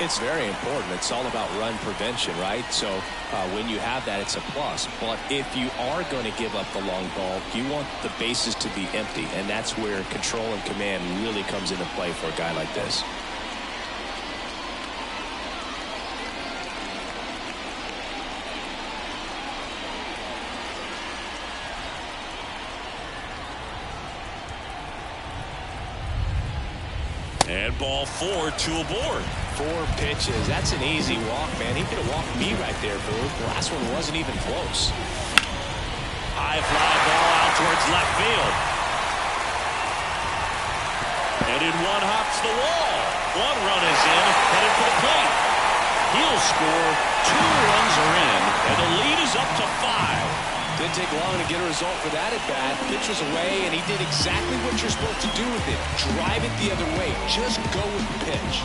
It's very important. It's all about run prevention, right? So when you have that, it's a plus. But if you are going to give up the long ball, you want the bases to be empty, and that's where control and command really comes into play for a guy like this. And ball 4, 2 aboard. 4 pitches. That's an easy walk, man. He could have walked me right there, Boo. The last one wasn't even close. High fly ball out towards left field. And in one hops the wall. 1 run is in, headed for the plate. He'll score. 2 runs are in, and the lead is up to 5. Didn't take long to get a result for that at bat. Pitch was away, and he did exactly what you're supposed to do with it. Drive it the other way. Just go with the pitch.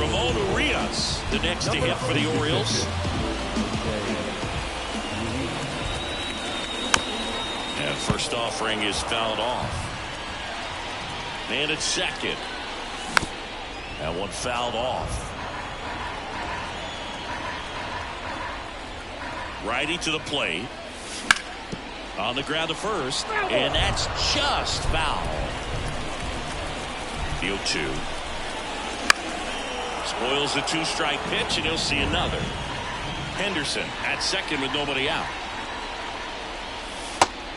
Ramon Urias, the next to hit for the Orioles. And first offering is fouled off. And at second. That one fouled off. Righty to the plate. On the ground to first, and that's just foul. The 0-2. Spoils the 2-strike pitch, and he'll see another. Henderson at second with nobody out.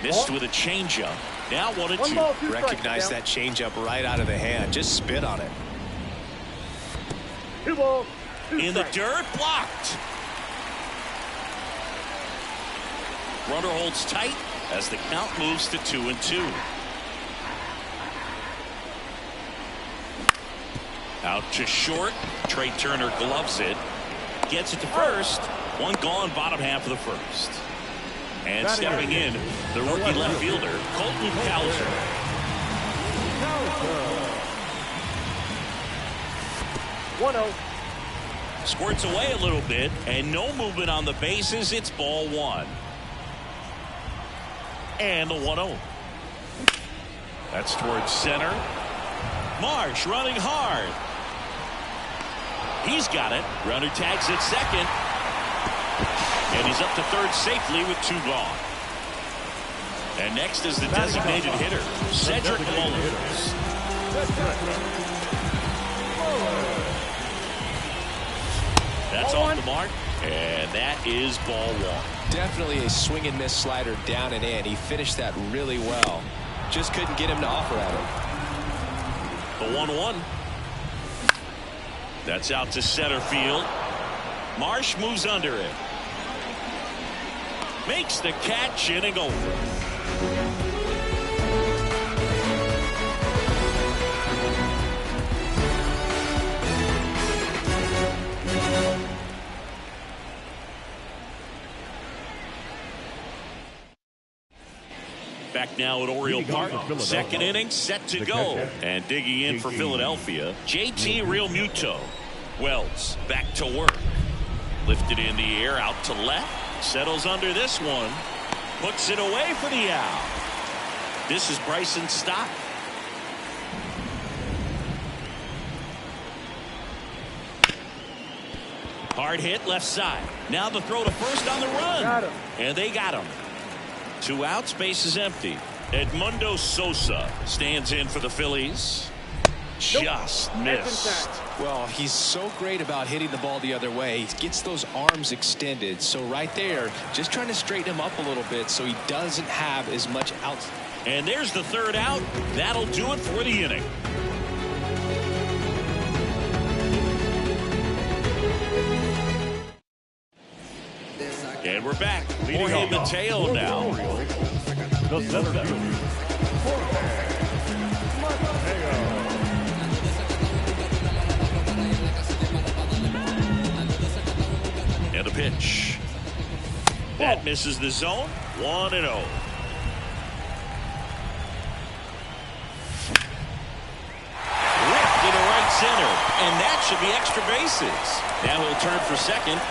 Missed with a changeup. Now 1-2. Recognize that changeup right out of the hand. Just spit on it. 2 balls, 2 In the strikes. dirt, blocked. Runner holds tight as the count moves to 2-2. Out to short. Trey Turner gloves it. Gets it to first. 1 gone, bottom half of the first. And stepping in, the rookie left fielder, Colton Cowser. 1-0. Squirts away a little bit, and no movement on the bases. It's ball 1. And the 1-0. That's towards center. Marsh running hard. He's got it. Runner tags at second. And he's up to third safely with 2 gone. And next is the designated hitter, Cedric Mullins. That's off the mark. And that is ball 1. Definitely a swing and miss slider down and in. He finished that really well. Just couldn't get him to offer at him. The 1-1. That's out to center field. Marsh moves under it. Makes the catch, inning over. Back now at Oriole Park. Second inning set to go. And digging in for Philadelphia, JT Realmuto. Wells back to work. Lifted in the air out to left. Settles under this one. Puts it away for the out. This is Bryson Stott. Hard hit left side. Now the throw to first on the run. Got him. And they got him. 2 outs, base is empty. Edmundo Sosa stands in for the Phillies. Just missed. Well, he's so great about hitting the ball the other way. He gets those arms extended. So right there, just trying to straighten him up a little bit so he doesn't have as much out. And there's the 3rd out. That'll do it for the inning. And we're back. Jorge Mateo now. The center fielder. And a pitch. That misses the zone. 1-0. Ripped into right center. And that should be extra bases. Now he'll turn for second.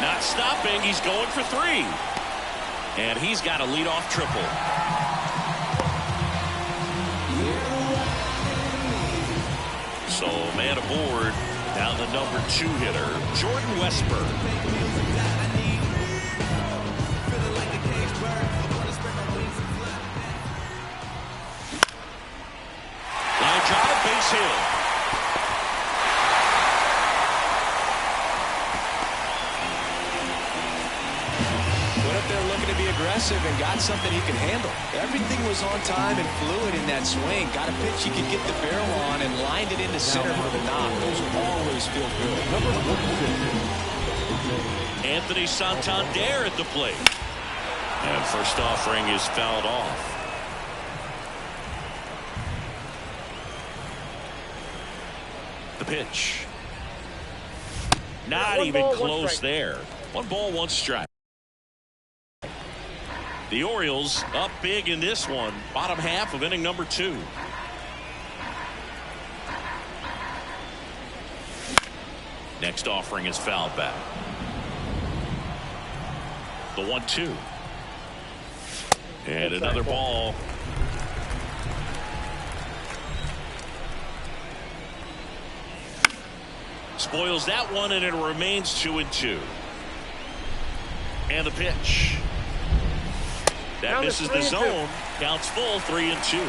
Not stopping. He's going for 3. And he's got a leadoff triple. So man aboard the number 2 hitter, Jordan Westburg. Line drive, base hit. Looking to be aggressive and got something he can handle. Everything was on time and fluid in that swing. Got a pitch he could get the barrel on and lined it into center for the knock. Those always feel good. Anthony Santander at the plate. And first offering is fouled off. The pitch. Not even close there. 1 ball, 1 strike. The Orioles up big in this one. Bottom half of inning number 2. Next offering is fouled back. The 1-2. And another ball. Spoils that one, and it remains 2-2. And the pitch. That misses the zone. Counts full, 3-2.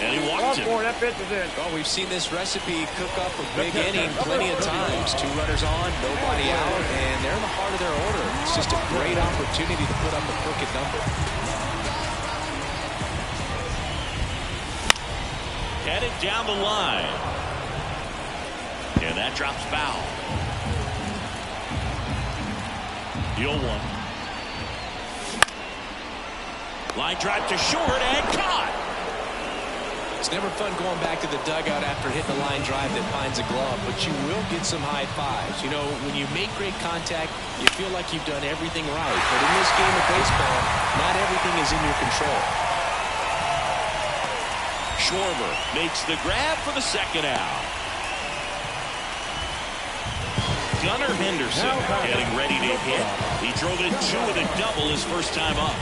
And he walked him. That pitch is in. Well, we've seen this recipe cook up a big inning plenty of times. 2 runners on, nobody out, and they're in the heart of their order. It's just a great opportunity to put up a crooked number. Headed down the line. And that drops foul. The 0-1. Line drive to short and caught. It's never fun going back to the dugout after hitting a line drive that finds a glove, but you will get some high fives. You know, when you make great contact, you feel like you've done everything right. But in this game of baseball, not everything is in your control. Schwarber makes the grab for the second out. Gunnar Henderson getting ready to hit. He drove in 2 with a double his first time up.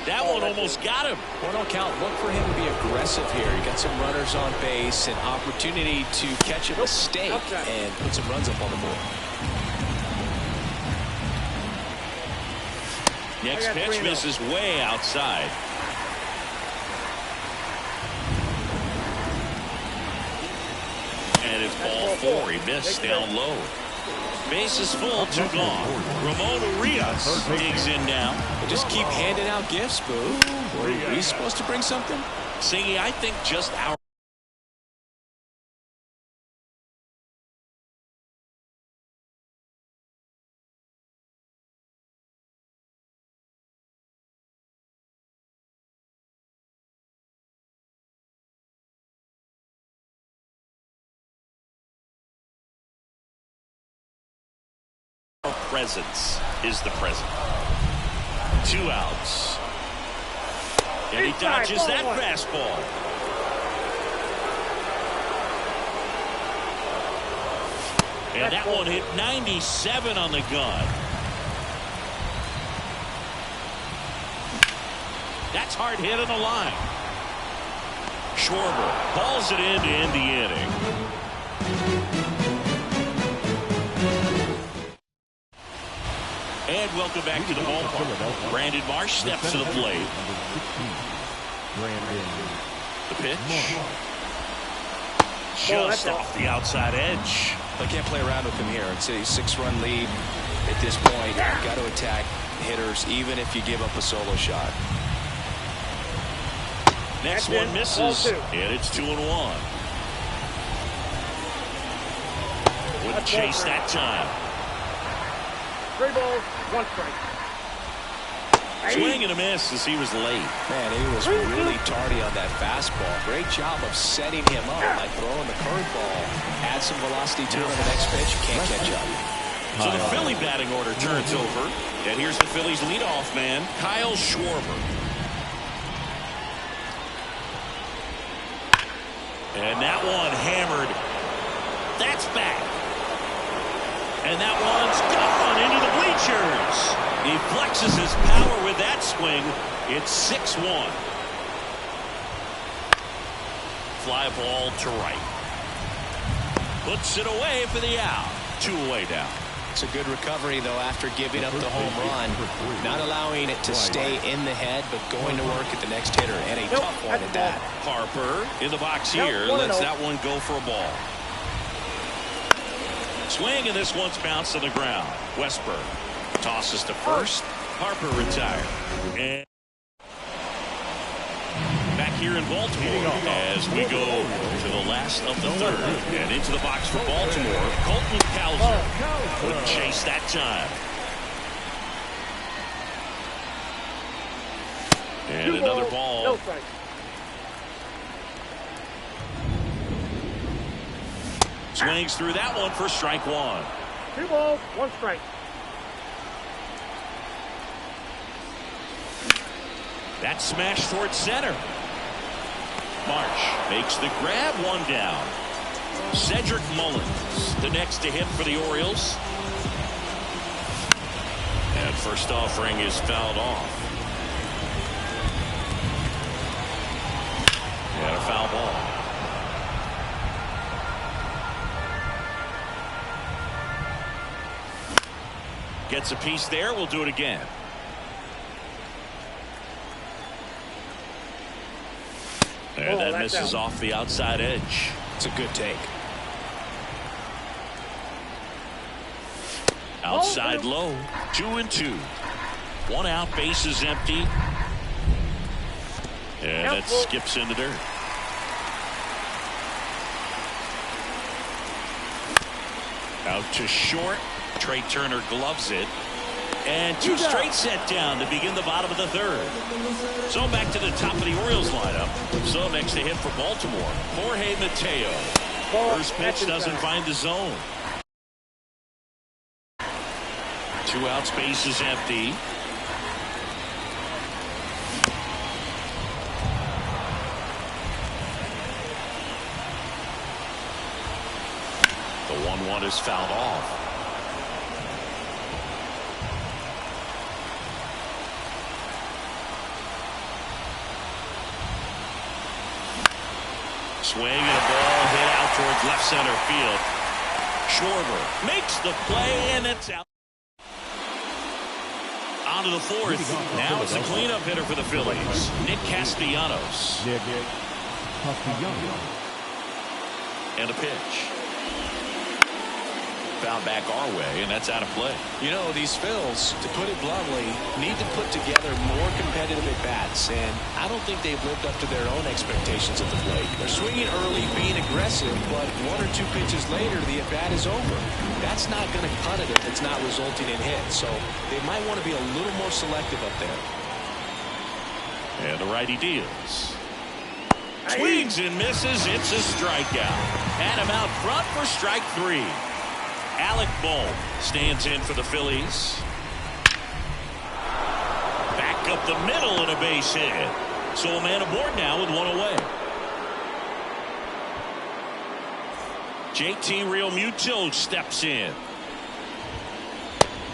That one almost got him. Well, don't count. Look for him to be aggressive here. You got some runners on base, an opportunity to catch a mistake and put some runs up on the board. Next pitch misses way outside. And it's ball 4. He missed down low. Base is full, 2 gone. Ramon Urias digs in now. They just keep handing out gifts, Boo. Were we supposed to bring something? Singy, I think just our presence is the present. 2 outs. And he dodges that fastball. And that one hit 97 on the gun. That's hard hit on the line. Schwarber hauls it in to end the inning. And welcome back to the ballpark. Brandon Marsh steps to the plate. The pitch. Just off the outside edge. I can't play around with him here. It's a 6-run lead at this point. You've got to attack hitters even if you give up a solo shot. Next one misses, and it's 2-1. Wouldn't chase that time. 3 balls, 1 strike. Swing and a miss as he was late. Man, he was really tardy on that fastball. Great job of setting him up by throwing the curveball. Add some velocity to it on the next pitch. Can't catch up. So the Philly batting order turns over. And here's the Phillies leadoff man, Kyle Schwarber. And that one hammered. That's back. And that one's gone into the bleachers. He flexes his power with that swing, It's 6-1. Fly ball to right. Puts it away for the out. 2 away down. It's a good recovery, though, after giving up the home run. Not allowing it to stay in the head, but going to work at the next hitter. And a tough one at that. Harper in the box here. Lets that one go for a ball. Swing, and this one's bounced on the ground. Westburg tosses to first. Harper retired. And back here in Baltimore as we go to the last of the third. And into the box for Baltimore, Colton Cowser. Couldn't chase that time. And another ball. No strike. Swings through that one for strike 1. 2 balls, 1 strike. That smash towards center. March makes the grab, 1 down. Cedric Mullins, the next to hit for the Orioles. And first offering is fouled off. And a foul ball. Gets a piece there. We'll do it again. And that misses off the outside edge. It's a good take. Outside low. 2-2. 1 out. Base is empty. And that skips in the dirt. Out to short. Trey Turner gloves it. And 2 straight set down to begin the bottom of the third. So back to the top of the Orioles lineup. So next to hit for Baltimore, Jorge Mateo. First pitch doesn't find the zone. 2 outs, base is empty. The 1-1 is fouled off. Swing and a ball hit out towards left center field. Schwarber makes the play, and it's out. On to the 4th. Now it's a cleanup hitter for the Phillies, Nick Castellanos. And a pitch. Found back our way, and that's out of play. You know, these Phils, to put it bluntly, need to put together more competitive at-bats, and I don't think they've lived up to their own expectations at the plate. They're swinging early, being aggressive, but 1 or 2 pitches later, the at-bat is over. That's not going to cut it if it's not resulting in hits, so they might want to be a little more selective up there. And the righty deals. Swings and misses. It's a strikeout. And him out front for strike 3. Alec Bohm stands in for the Phillies. Back up the middle and a base hit. So a man aboard now with 1 away. JT Realmuto steps in.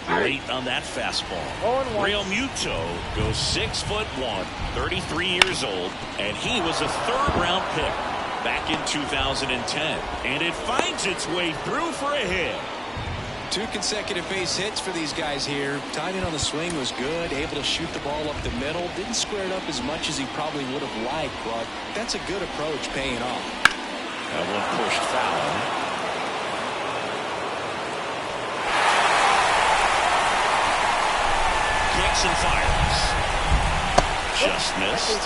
Late on that fastball. Realmuto goes 6'1", 33 years old, and he was a 3rd-round pick back in 2010. And it finds its way through for a hit. 2 consecutive base hits for these guys here. Timing on the swing was good. Able to shoot the ball up the middle. Didn't square it up as much as he probably would have liked, but that's a good approach paying off. That one pushed foul. Kicks and fires. Just missed.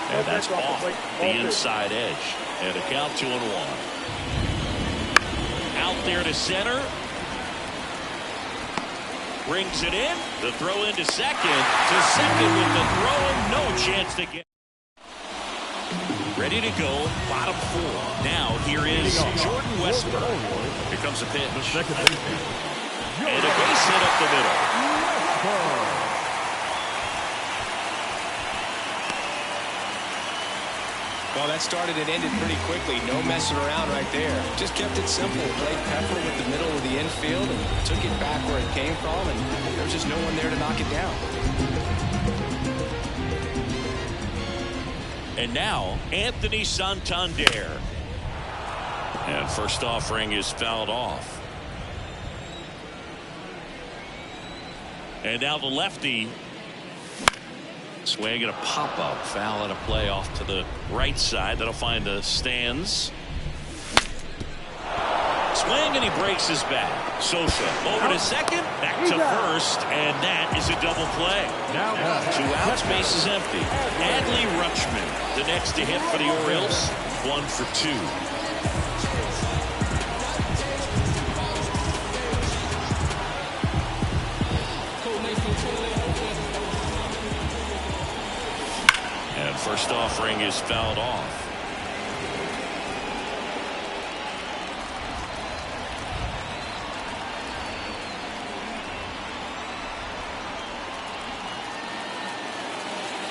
And that's off the inside edge. And a count 2-1. Out there to center. Brings it in. The throw into second. To second with the throw and no chance to get. Ready to go. Bottom 4. Now here is Jordan Westburg. Here comes a pitch. And a base hit up the middle. Well, that started and ended pretty quickly. No messing around right there. Just kept it simple. Played Pepper with the middle of the infield and took it back where it came from, and there was just no one there to knock it down. And now, Anthony Santander. And first offering is fouled off. And now the lefty. Swing and a pop-up. Foul and a play off to the right side. That'll find the stands. Swing and he breaks his bat. Sosa over to second. Back to first. And that is a double play. Two outs, bases empty. Adley Rutschman, the next to hit for the Orioles. 1 for 2. And first offering is fouled off.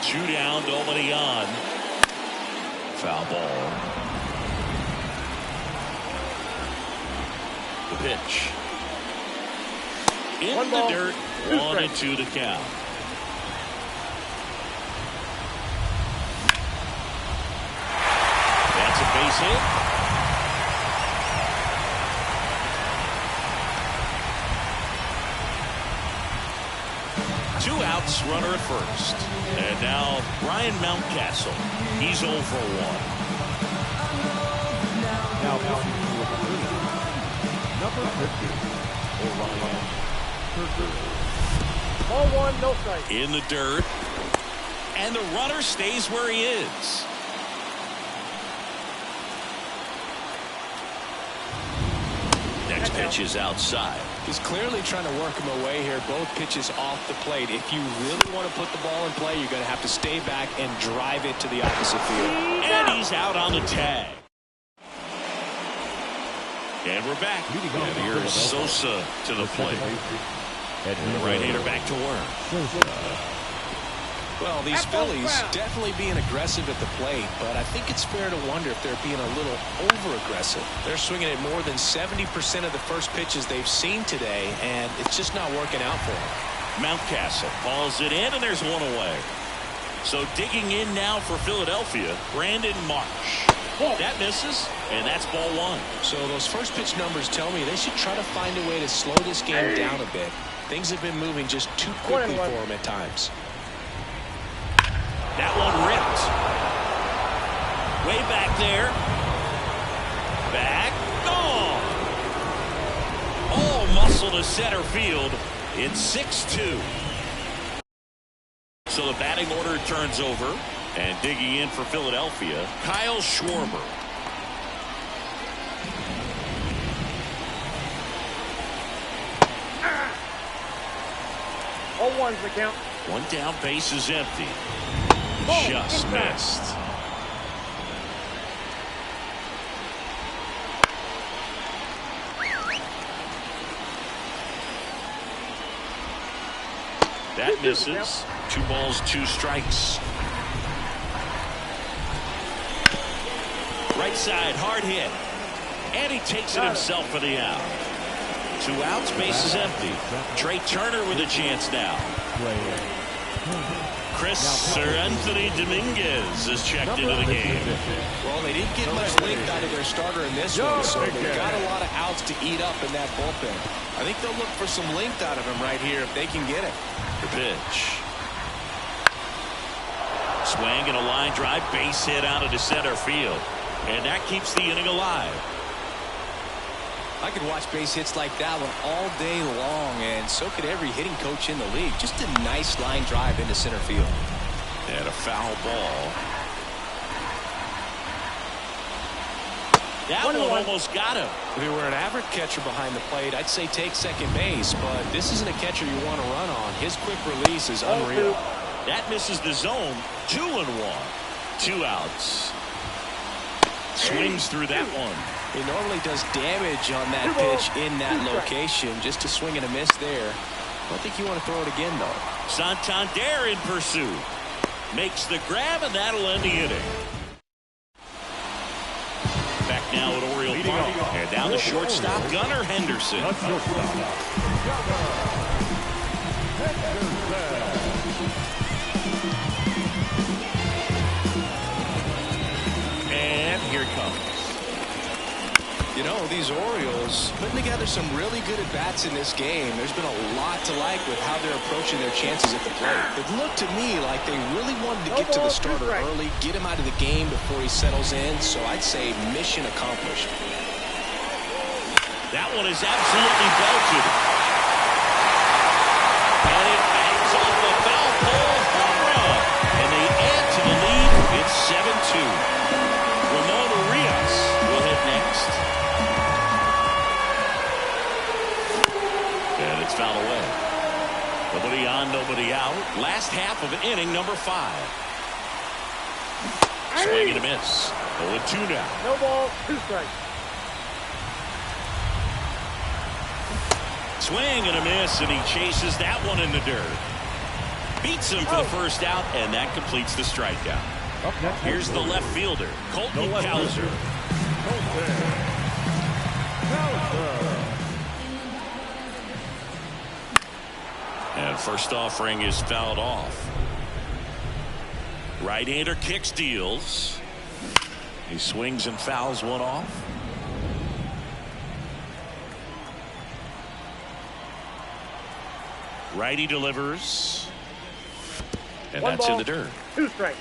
Two down, nobody on. Foul ball. The pitch. In the dirt. 1-2 to count. That's a base hit. Two outs, runner at first. And now Brian Mountcastle. He's 0 for 1. Now number 50, Orion. Ball 1, no strike. In the dirt. And the runner stays where he is. Next pitch is outside. He's clearly trying to work him away here. Both pitches off the plate. If you really want to put the ball in play, you're going to have to stay back and drive it to the opposite field. And he's out on the tag. And we're back. And here's Sosa to the plate. And the right-hander back to work. Well, these Phillies definitely being aggressive at the plate, but I think it's fair to wonder if they're being a little over-aggressive. They're swinging at more than 70% of the first pitches they've seen today, and it's just not working out for them. Mountcastle calls it in, and there's one away. So digging in now for Philadelphia, Brandon Marsh. That misses, and that's ball 1. So those first pitch numbers tell me they should try to find a way to slow this game down a bit. Things have been moving just too quickly for them at times. That one ripped. Way back there. Back. Gone. All muscle to center field. It's 6-2. So the batting order turns over. And digging in for Philadelphia, Kyle Schwarber. All 1's the count. One down, base is empty. Just missed. That misses. 2 balls, 2 strikes. Right side, hard hit. And he takes it himself for the out. 2 outs, base is empty. Trey Turner with a chance now. Anthony Dominguez is checked into the game. Well, they didn't get much length out of their starter in this one, so they've got a lot of outs to eat up in that bullpen. I think they'll look for some length out of him right here if they can get it. The pitch. Swing and a line drive, base hit out into center field. And that keeps the inning alive. I could watch base hits like that one all day long, and so could every hitting coach in the league. Just a nice line drive into center field. And a foul ball. That one almost got him. If he were an average catcher behind the plate, I'd say take second base, but this isn't a catcher you want to run on. His quick release is unreal. That misses the zone. 2-1. 2 outs. Swings through that one. He normally does damage on that pitch in that location. Just a swing and a miss there. I don't think you want to throw it again, though. Santander in pursuit. Makes the grab, and that'll end the inning. off. And down the shortstop, Gunnar Henderson. The shortstop, Gunnar Henderson. And here it comes. You know, these Orioles putting together some really good at-bats in this game. There's been a lot to like with how they're approaching their chances at the plate. It looked to me like they really wanted to get to the starter early, get him out of the game before he settles in. So I'd say mission accomplished. That one is absolutely belted. And it bangs off the foul pole home run. And they add to the lead. It's 7-2. Ramon Urias will hit next. And it's fouled away. Nobody on, nobody out. Last half of inning number 5. Swing and a miss. 0-2 now. No ball, 2 strikes. Swing and a miss, and he chases that one in the dirt. Beats him for the first out, and that completes the strikeout. Here's the left fielder, Colton Cowser. And first offering is fouled off. Right-hander kicks, deals. He swings and fouls one off. Righty delivers. And One that's ball, in the dirt. 2 strikes.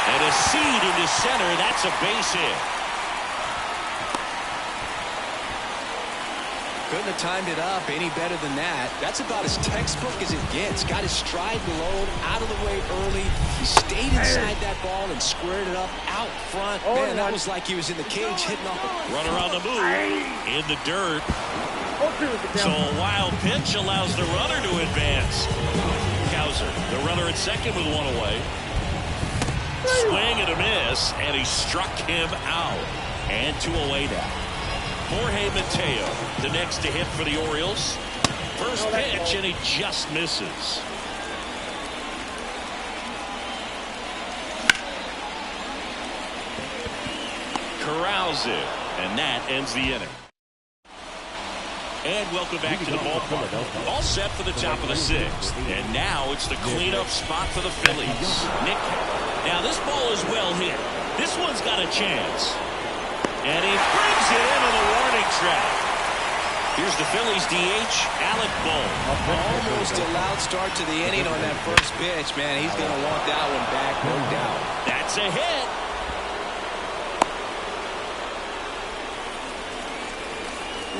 And a seed into center. That's a base hit. Couldn't have timed it up any better than that. That's about as textbook as it gets. Got his stride below, out of the way early. He stayed inside that ball and squared it up out front. Man, that was like he was in the cage hitting off a Runner on the move. In the dirt. 0-2 is the So count. a wild pitch allows the runner to advance. Cowser, the runner at second with one away. Swing and a miss, and he struck him out. And 2 away now. Jorge Mateo, the next to hit for the Orioles. First pitch, and he just misses. Corrals it, and that ends the inning. And welcome back to the ballpark. All set for the top of the 6th. And now it's the cleanup spot for the Phillies. Nick. Now this ball is well hit. This one's got a chance. And he brings it into the warning track. Here's the Phillies DH, Alec Bohm. almost a loud start to the inning on that first pitch. Man, he's going to want that one back, no doubt. That's a hit.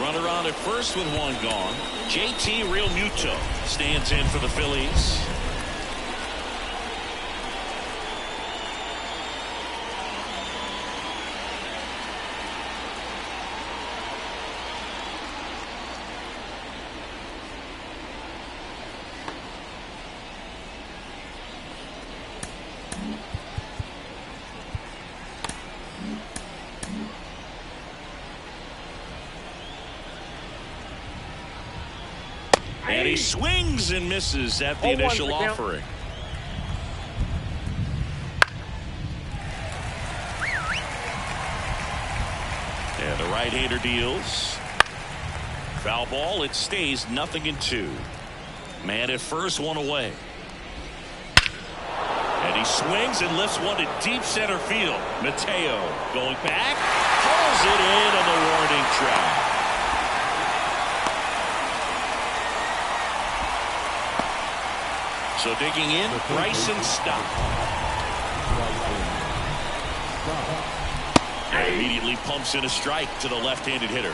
Runner on at first with one gone. JT Realmuto stands in for the Phillies. And he swings and misses at the 0-1 initial the count. offering. And the right-hander deals. Foul ball, it stays 0-2. Man at first, one away. And he swings and lifts one to deep center field. Mateo going back, pulls it in on the warning track. So digging in, Bryson Stott. And immediately pumps in a strike to the left-handed hitter.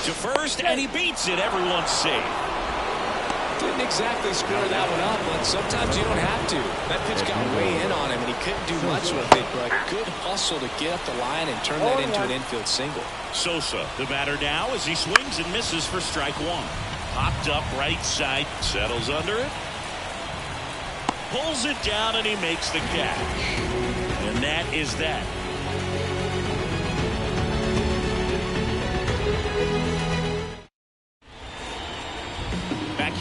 To first, and he beats it. Everyone's safe. Didn't exactly square that one up, but sometimes you don't have to. That pitch got way in on him, and he couldn't do much with it, but good hustle to get up the line and turn that into an infield single. Sosa, the batter now, as he swings and misses for strike one. Popped up right side, settles under it. Pulls it down, and he makes the catch. And that is that.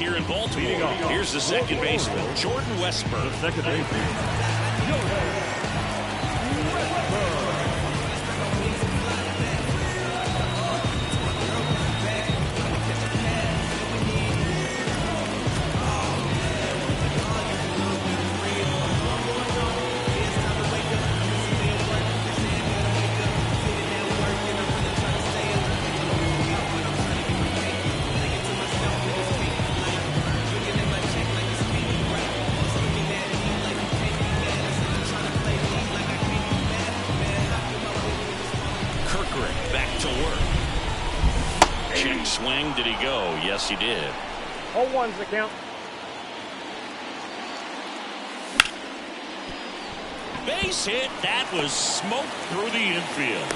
here in Baltimore. Here's the second baseman, Jordan Westburg. The second baseman, Jordan Westburg. Back to work. Check swing. Did he go? Yes, he did. 0-1's the count. Base hit. That was smoke through the infield.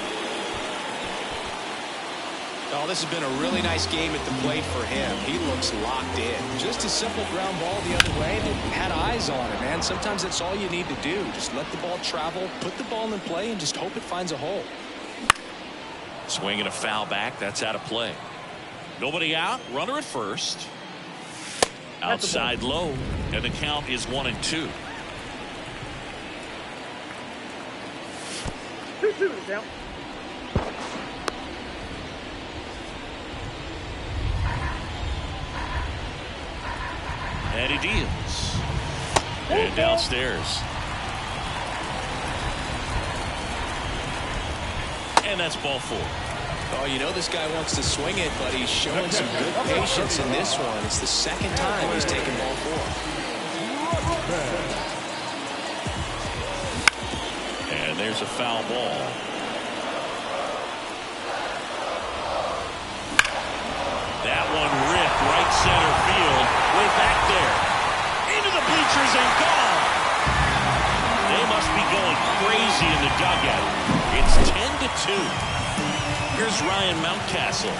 Oh, this has been a really nice game at the plate for him. He looks locked in. Just a simple ground ball the other way that had eyes on it, man. Sometimes that's all you need to do. Just let the ball travel, put the ball in play, and just hope it finds a hole. Swinging a foul back. That's out of play. Nobody out. Runner at first. Outside low. And the count is 1-2. 2-2 the count. And he deals. And downstairs. And that's ball 4. Oh, you know this guy wants to swing it, but he's showing some good patience in this one. It's the second time he's taken ball 4. And there's a foul ball. That one ripped right center field. Way back there. Into the bleachers and gone. They must be going crazy in the dugout. It's 10-2. Here's Ryan Mountcastle.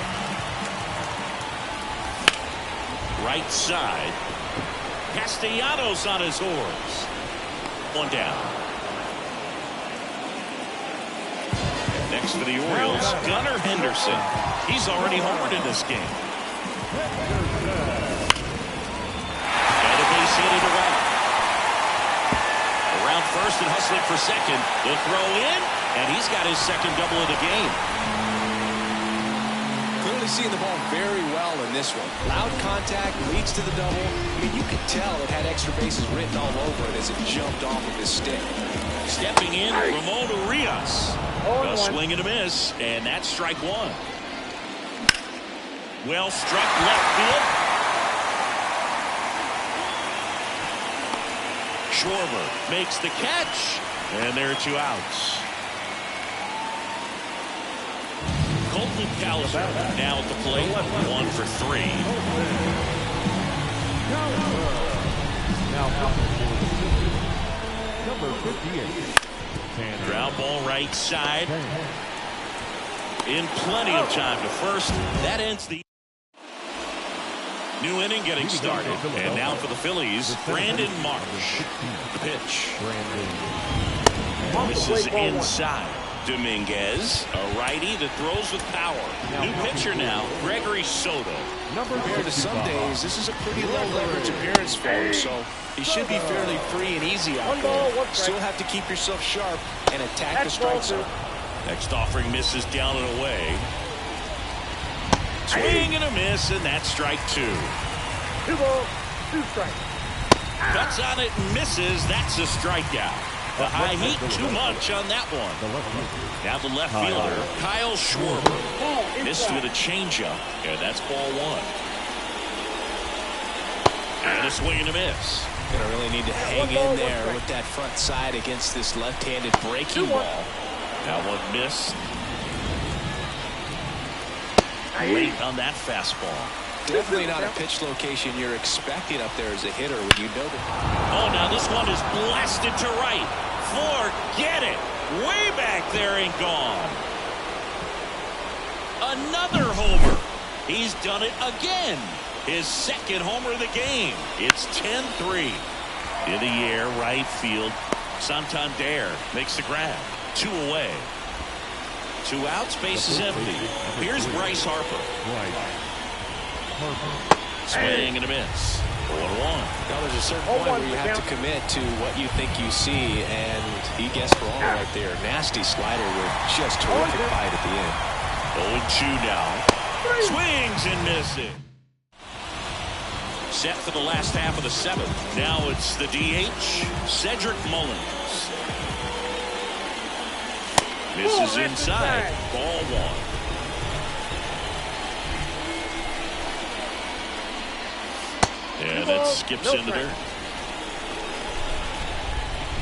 Right side. Castellanos on his horse. One down. Next for the Orioles, Gunnar Henderson. He's already homered in this game. And a base hit into right. Around first and hustling for second. The throw in, and he's got his second double of the game. Clearly seeing the ball very well in this one. Loud contact leads to the double. I mean, you could tell it had extra bases written all over it as it jumped off of his stick. Stepping in, Ramon Urias. A swing and a miss, and that's strike 1. Well struck left field. Schwarber makes the catch, and there are 2 outs. Colton Cowser now at the plate, 1 for 3. Number 58. Ground ball right side. In plenty of time to first. That ends the new inning getting started. And now for the Phillies, Brandon Marsh. The pitch. This is inside. Dominguez, a righty that throws with power. New pitcher now, Gregory Soto. Compared to some days, this is a pretty low leverage appearance for him, so he should be fairly free and easy out there. Still have to keep yourself sharp and attack the strike zone. Next offering misses down and away. Swing and a miss, and that's strike 2. 2 balls, 2 strikes. Cuts on it and misses. That's a strikeout. The high heat too much on that one. Now the left fielder, Kyle Schwarber. Missed with a changeup, and that's ball 1. And a swing and a miss. Gonna really need to hang in there with that front side against this left-handed breaking ball. That one missed. Late on that fastball. Definitely not a pitch location you're expecting up there as a hitter when you know that. Oh, now this one is blasted to right. Forget it. Way back there and gone. Another homer. He's done it again. His second homer of the game. It's 10-3. In the air, right field. Santander makes the grab. 2 away. 2 outs, base is empty. Here's Bryce Harper. Swing and a miss. 1-1. Now there's a certain point where you have to commit to what you think you see, and he guessed wrong right there. Nasty slider with just terrific bite at the end. 0-2 now. Swings and misses. Set for the last half of the seventh. Now it's the DH, Cedric Mullins. Misses inside. Ball 1. And that skips in the dirt.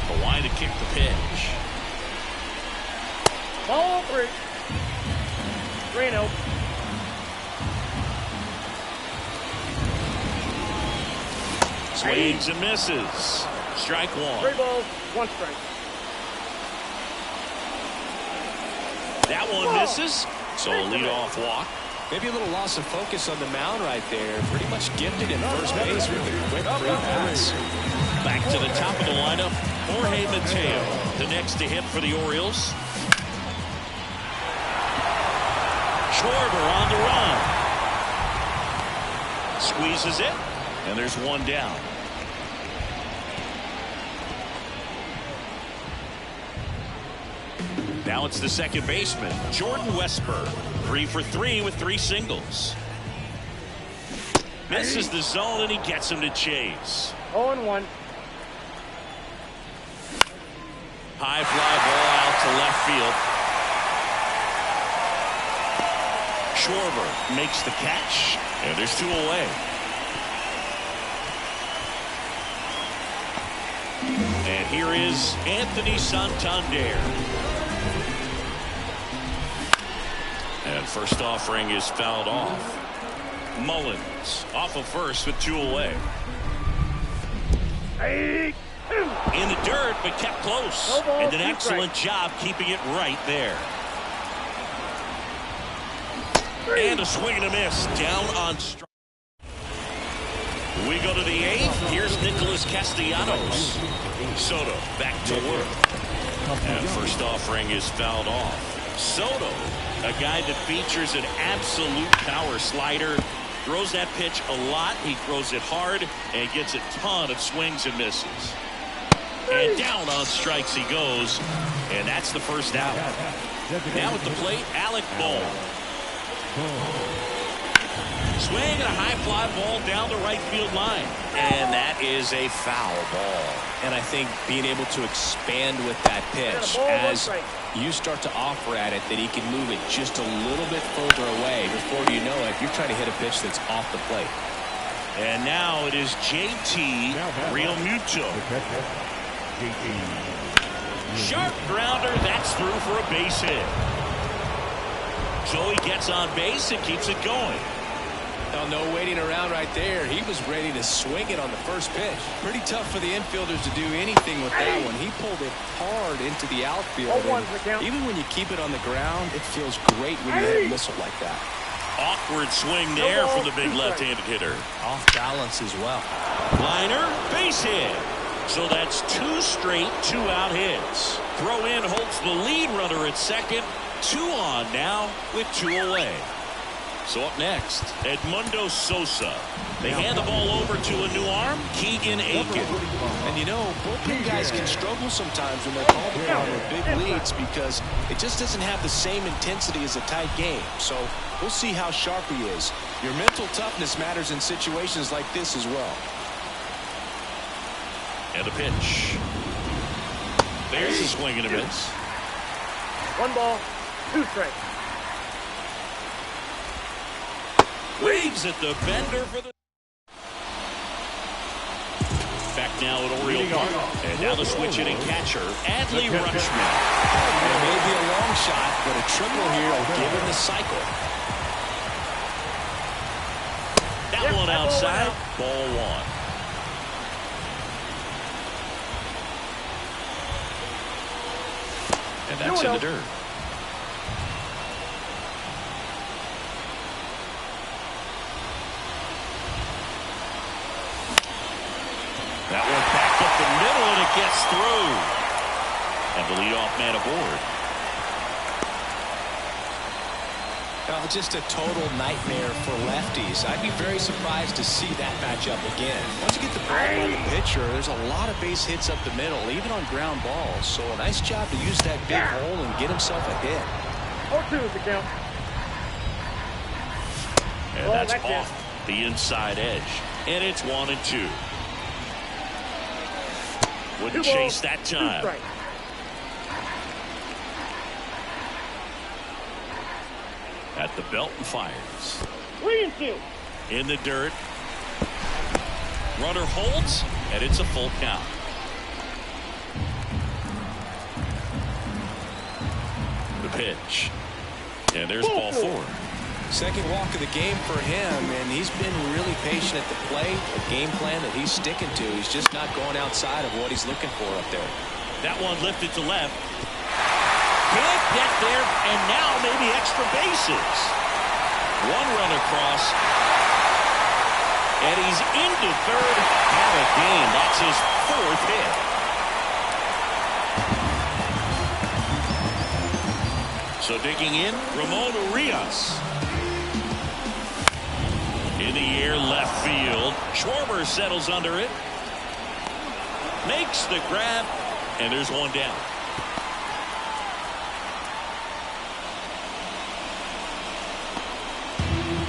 Hawaii to kick the pitch. Ball 3. 3-0. Swings and misses. Strike 1. 3 balls, 1 strike. That one misses. So a leadoff walk. Maybe a little loss of focus on the mound right there. Pretty much gifted in first base with a quick free pass. Back to the top of the lineup, Jorge Mateo, the next to hit for the Orioles. Schwarber on the run. Squeezes it, and there's 1 down. Now it's the second baseman, Jordan Westburg. 3 for 3 with 3 singles. Misses the zone, and he gets him to chase. 0-1. High fly ball out to left field. Schwarber makes the catch, and there's 2 away. And here is Anthony Santander. And first offering is fouled off. Mullins off of first with 2 away. In the dirt, but kept close. And an excellent job keeping it right there. And a swing and a miss down on strike. We go to the 8th. Here's Nicholas Castellanos. Soto back to work. And first offering is fouled off. Soto, a guy that features an absolute power slider. Throws that pitch a lot. He throws it hard and gets a ton of swings and misses. And down on strikes he goes. And that's the first out. Now at the plate, Alec Bohm. Swing and a high fly ball down the right field line. And that is a foul ball. And I think being able to expand with that pitch as you start to offer at it that he can move it just a little bit further away. Before you know it, you're trying to hit a pitch that's off the plate. And now it is JT Realmuto. Sharp grounder. That's through for a base hit. So he gets on base and keeps it going. No waiting around right there. He was ready to swing it on the first pitch. Pretty tough for the infielders to do anything with that one. He pulled it hard into the outfield. Even when you keep it on the ground, it feels great when you hit a missile like that. Awkward swing there from the big left-handed hitter. Off balance as well. Liner, base hit. So that's 2 straight 2-out hits. Throw in holds the lead runner at second. 2 on now with 2 away. So up next, Edmundo Sosa. They hand the ball over to a new arm, Keegan Aiken. And you know, bullpen guys can struggle sometimes when they're called upon with big leads because it just doesn't have the same intensity as a tight game. So we'll see how sharp he is. Your mental toughness matters in situations like this as well. And the pitch. There's a swing and a miss. 1 ball, 2 strikes. Waves at the bender for the... Back now at Oriole Park. And now the switch hitting catcher, Adley Rutschman. It may be a long shot, but a triple here will give him the cycle. That one outside, ball 1. And that's in the dirt. That one back up the middle, and it gets through. And the leadoff man aboard. Oh, just a total nightmare for lefties. I'd be very surprised to see that matchup again. Once you get the ball by the pitcher, there's a lot of base hits up the middle, even on ground balls. So a nice job to use that big hole and get himself a hit. 0-2 is the count. And that's off the inside edge. And it's 1-2. Wouldn't chase that time. At the belt and fires. 3-2. In the dirt. Runner holds, and it's a full count. The pitch. And there's ball 4. Second walk of the game for him, and he's been really patient at the plate. A game plan that he's sticking to. He's just not going outside of what he's looking for up there. That one lifted to left. Can't get there, and now maybe extra bases. One run across, and he's into third. Have a game. That's his 4th hit. So digging in, Ramon Urias. In the air, left field. Schwarber settles under it. Makes the grab, and there's one down.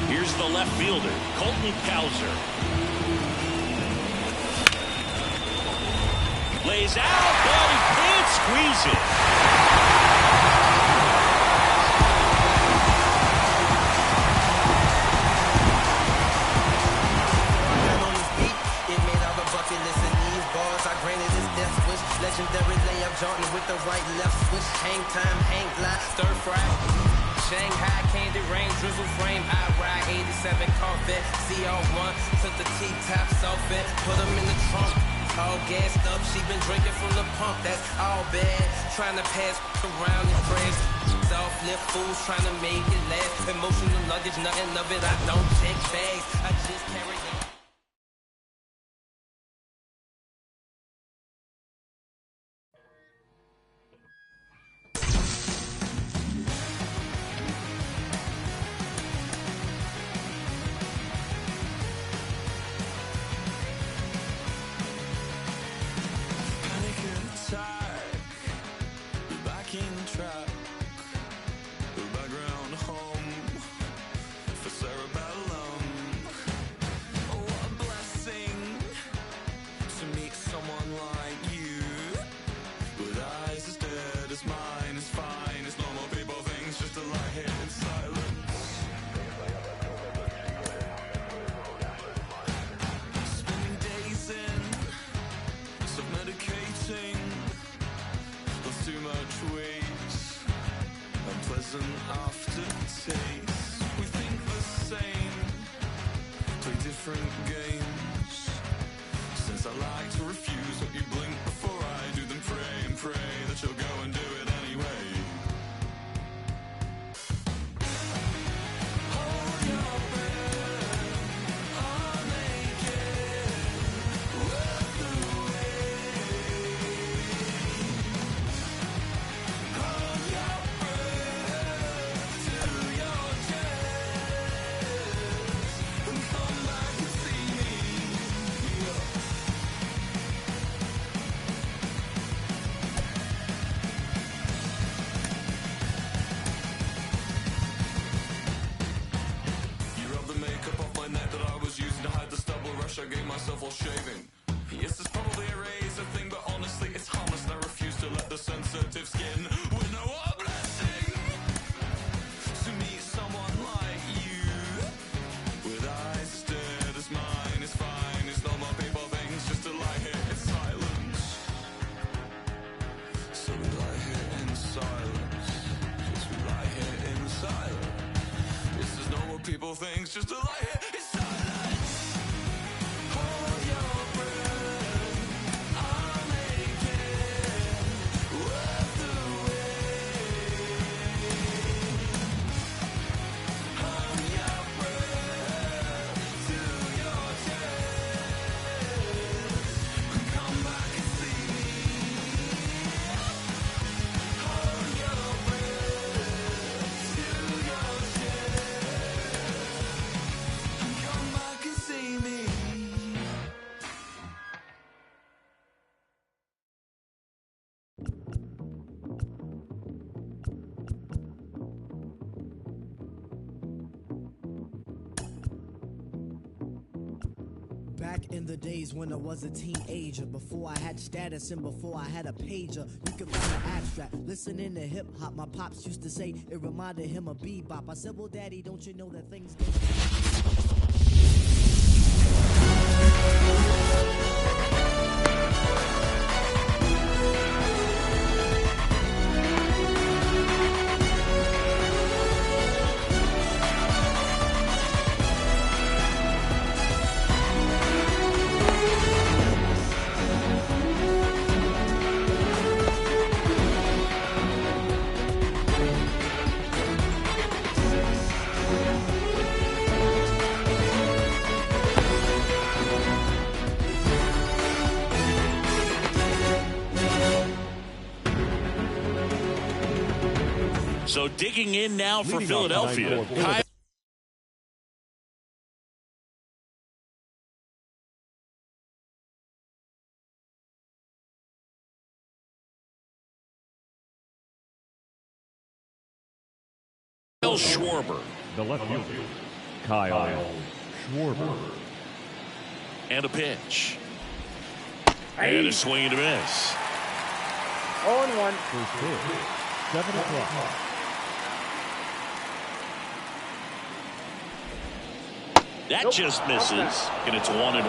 Here's the left fielder, Colton Cowser. Lays out, but he can't squeeze it. Legendary layup, Jordan with the right left switch. Hang time, hang glide, stir fry. Shanghai candy rain, drizzle frame. I ride 87 Corvette, CR1. Took the T-tops off it, put them in the trunk. All gassed up, she been drinking from the pump. That's all bad. Trying to pass around and crash. Off left fools trying to make it last. Emotional luggage, nothing of it. I don't check bags. I just carry them. I gave myself all shaving. Yes, it's probably a razor thing, but honestly, it's harmless. And I refuse to let the sensitive skin win a blessing. To meet someone like you, with eyes stared as mine is fine. It's normal people things, just to lie here in silence. So we lie here in silence. Yes, we lie here in silence. This is normal people things, just to lie here in silence. Back in the days when I was a teenager, before I had status and before I had a pager, you could find an abstract. Listening to hip hop, my pops used to say it reminded him of bebop. I said, well, Daddy, don't you know that things go. So digging in now for Philadelphia. Kyle Schwarber. The left fielder, Kyle Schwarber. And a pitch. And a swing and a miss. 0-1. First pitch, 7 o'clock. That just misses, and it's 1-1. Wow,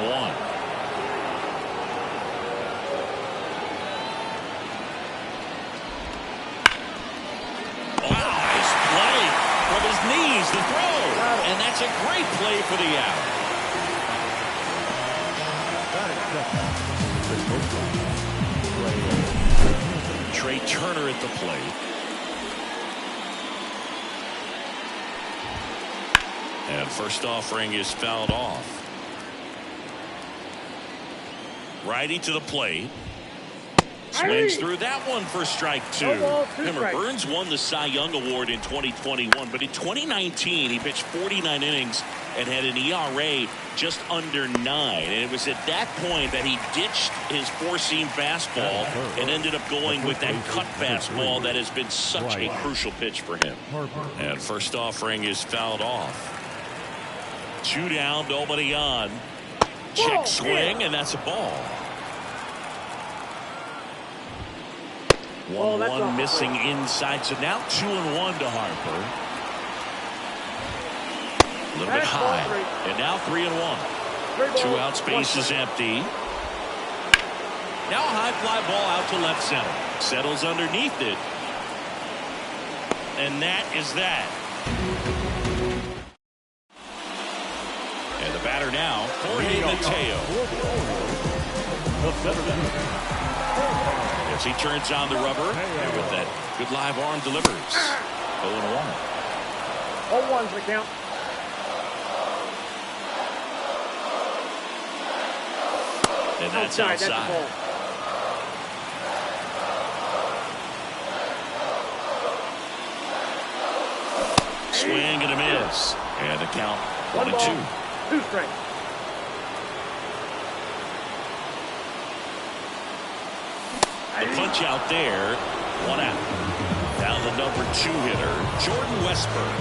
nice play from his knees, the throw, and that's a great play for the out. Trey Turner at the plate. And first offering is fouled off. Righty to the plate. Swings through that one for strike two. Remember, Burns won the Cy Young Award in 2021, but in 2019 he pitched 49 innings and had an ERA just under 9. And it was at that point that he ditched his four-seam fastball and ended up going with that cut fastball that has been such a crucial pitch for him. And first offering is fouled off. 2 down, nobody on. Check swing, and that's a ball. 1-1 missing inside, so now 2-1 to Harper. A little bit high, and now 3-1. 2 outs, base is empty. Now a high fly ball out to left center. Settles underneath it. And that is that. And the batter now, Jorge Mateo. As he turns on the rubber, and with that good live arm delivers. 0-1. 0-1's the count. And that's outside. Swing and a miss. And the count 1-2. 2 strikes. The punch out there, 1 out. Now the number 2 hitter, Jordan Westburg.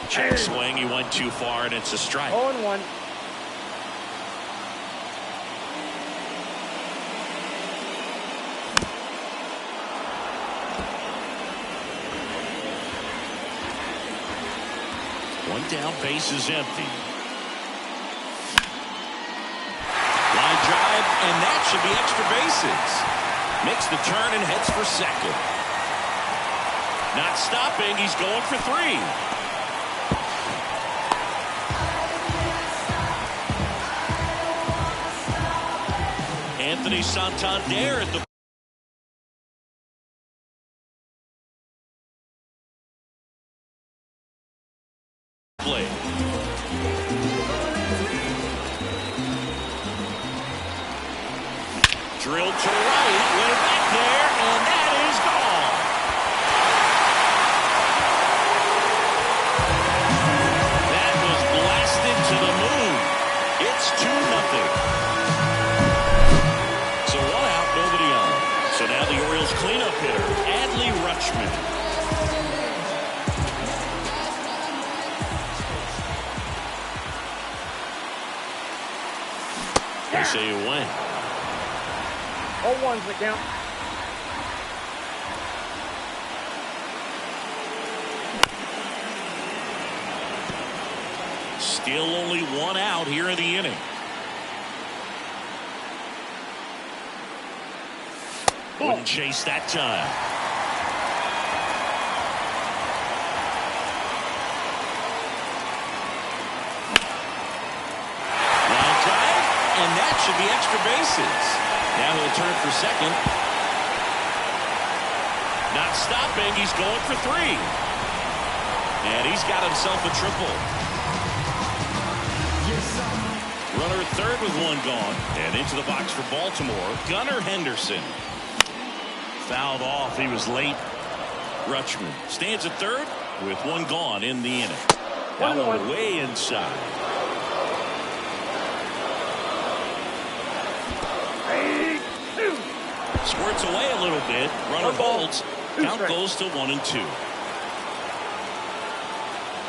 Check swing, he went too far, and it's a strike. 0-1. One down, base is empty. Line drive, and that should be extra bases. Makes the turn and heads for second. Not stopping, he's going for 3. Anthony Santander at the plate. Drilled to right, went back there, and that is gone. That was blasted to the moon. It's 2-0. So 1 out, nobody on. So now the Orioles cleanup hitter, Adley Rutschman. They say it went. 0-1's the count. Still only one out here in the inning. Wouldn't chase that time. Line drive, and that should be extra bases. Now he'll turn for second. Not stopping, he's going for 3. And he's got himself a triple. Runner at third with 1 gone. And into the box for Baltimore, Gunnar Henderson. Fouled off. He was late. Rutschman stands at third with 1 gone in the inning. That one way inside. Squirts away a little bit. Runner holds. Count goes to 1-2.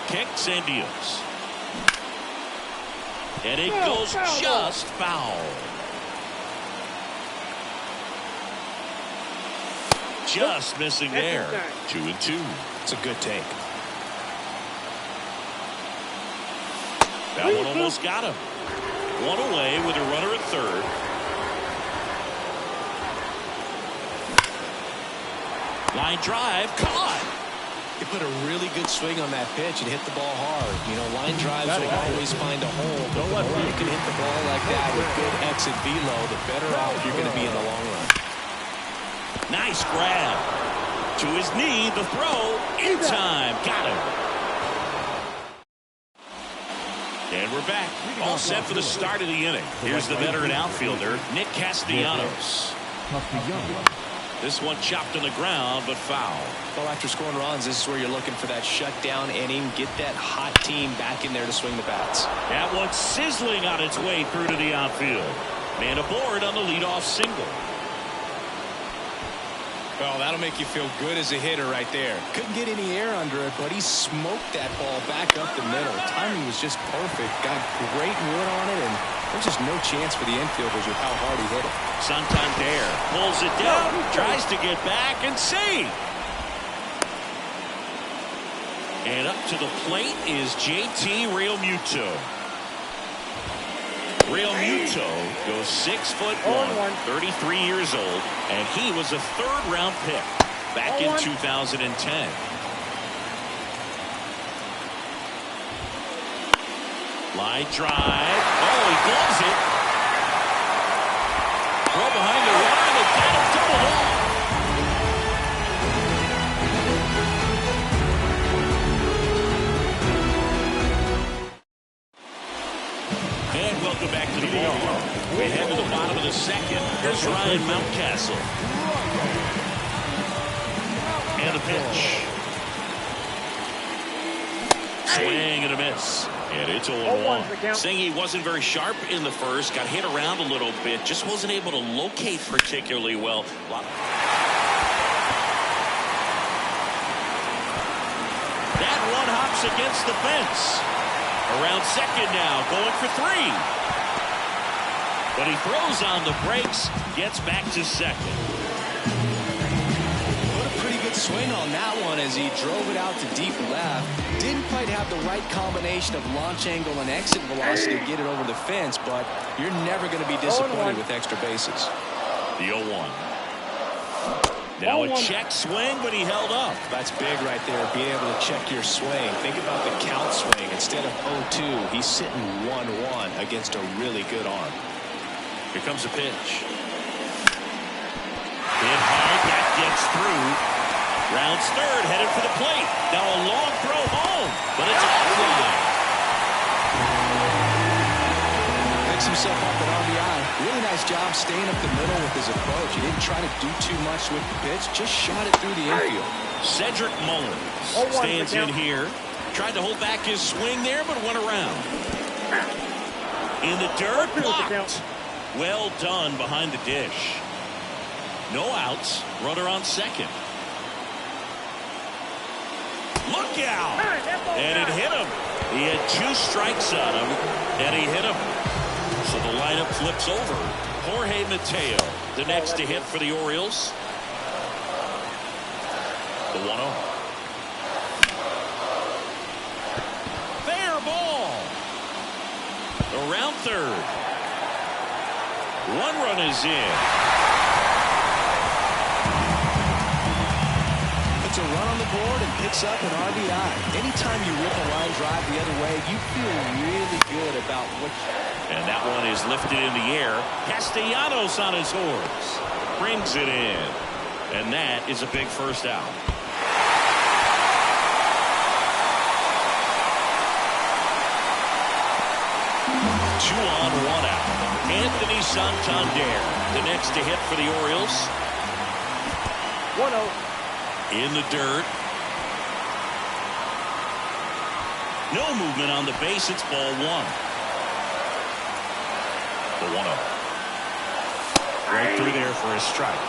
Kicks and deals. And it goes just foul. Just missing there. 2-2. It's a good take. That one almost got him. 1 away with a runner at third. Line drive, caught. He put a really good swing on that pitch and hit the ball hard. You know, line drives will always find a hole, but the more you can hit the ball like that with good exit velo, the better off you're going to be in the long run. Nice grab. To his knee, the throw in time. Got him. And we're back. All set for the start of the inning. Here's the veteran outfielder, Nick Castellanos. This one chopped on the ground, but foul. Well, after scoring runs, this is where you're looking for that shutdown inning. Get that hot team back in there to swing the bats. That one sizzling on its way through to the outfield. Man aboard on the leadoff single. Well, that'll make you feel good as a hitter right there. Couldn't get any air under it, but he smoked that ball back up the middle. Timing was just perfect. Got great wood on it, and there's just no chance for the infielders with how hard he hit it. Santander pulls it down, tries to get back and save. And up to the plate is JT Realmuto. Realmuto goes 6'1", 33 years old, and he was a 3rd-round pick back in 2010. Line drive. Oh, he gloves it. Throw behind the runner. They got him doubled off. And welcome back to the ball. We head to the bottom of the second. Here's Ryan Mountcastle. And a pitch. Swing and a miss. And it's 0-1. Saying he wasn't very sharp in the first. Got hit around a little bit. Just wasn't able to locate particularly well. That one hops against the fence. Around second now, going for 3. But he throws on the brakes, gets back to second. What a pretty good swing on that one as he drove it out to deep left. Didn't quite have the right combination of launch angle and exit velocity to get it over the fence, but you're never going to be disappointed with extra bases. The 0-1. Now a check swing, but he held up. That's big right there, being able to check your swing. Think about the count swing. Instead of 0-2, he's sitting 1-1 against a really good arm. Here comes a pitch. Hit hard, that gets through. Rounds third, headed for the plate. Now a long throw home, but it's offline. Picks himself up at RBI. Really nice job staying up the middle with his approach. He didn't try to do too much with the pitch, just shot it through the infield. Cedric Mullins stands in here. Tried to hold back his swing there, but went around. In the dirt, blocked. Well done behind the dish. No outs. Runner on second. Look out! And it hit him. He had 2 strikes on him, and he hit him. So The lineup flips over. Jorge Mateo, the next to hit for the Orioles. The 1-0. Fair ball. Around third. One run is in. It's a run on the board and picks up an RBI. Anytime you rip a line drive the other way, you feel really good about what. And that one is lifted in the air. Castellanos on his horse. Brings it in. And that is a big first out. 2 on, 1 out. Anthony Santander, the next to hit for the Orioles. 1-0. In the dirt. No movement on the base. It's ball 1. The 1-0. Right through there for a strike.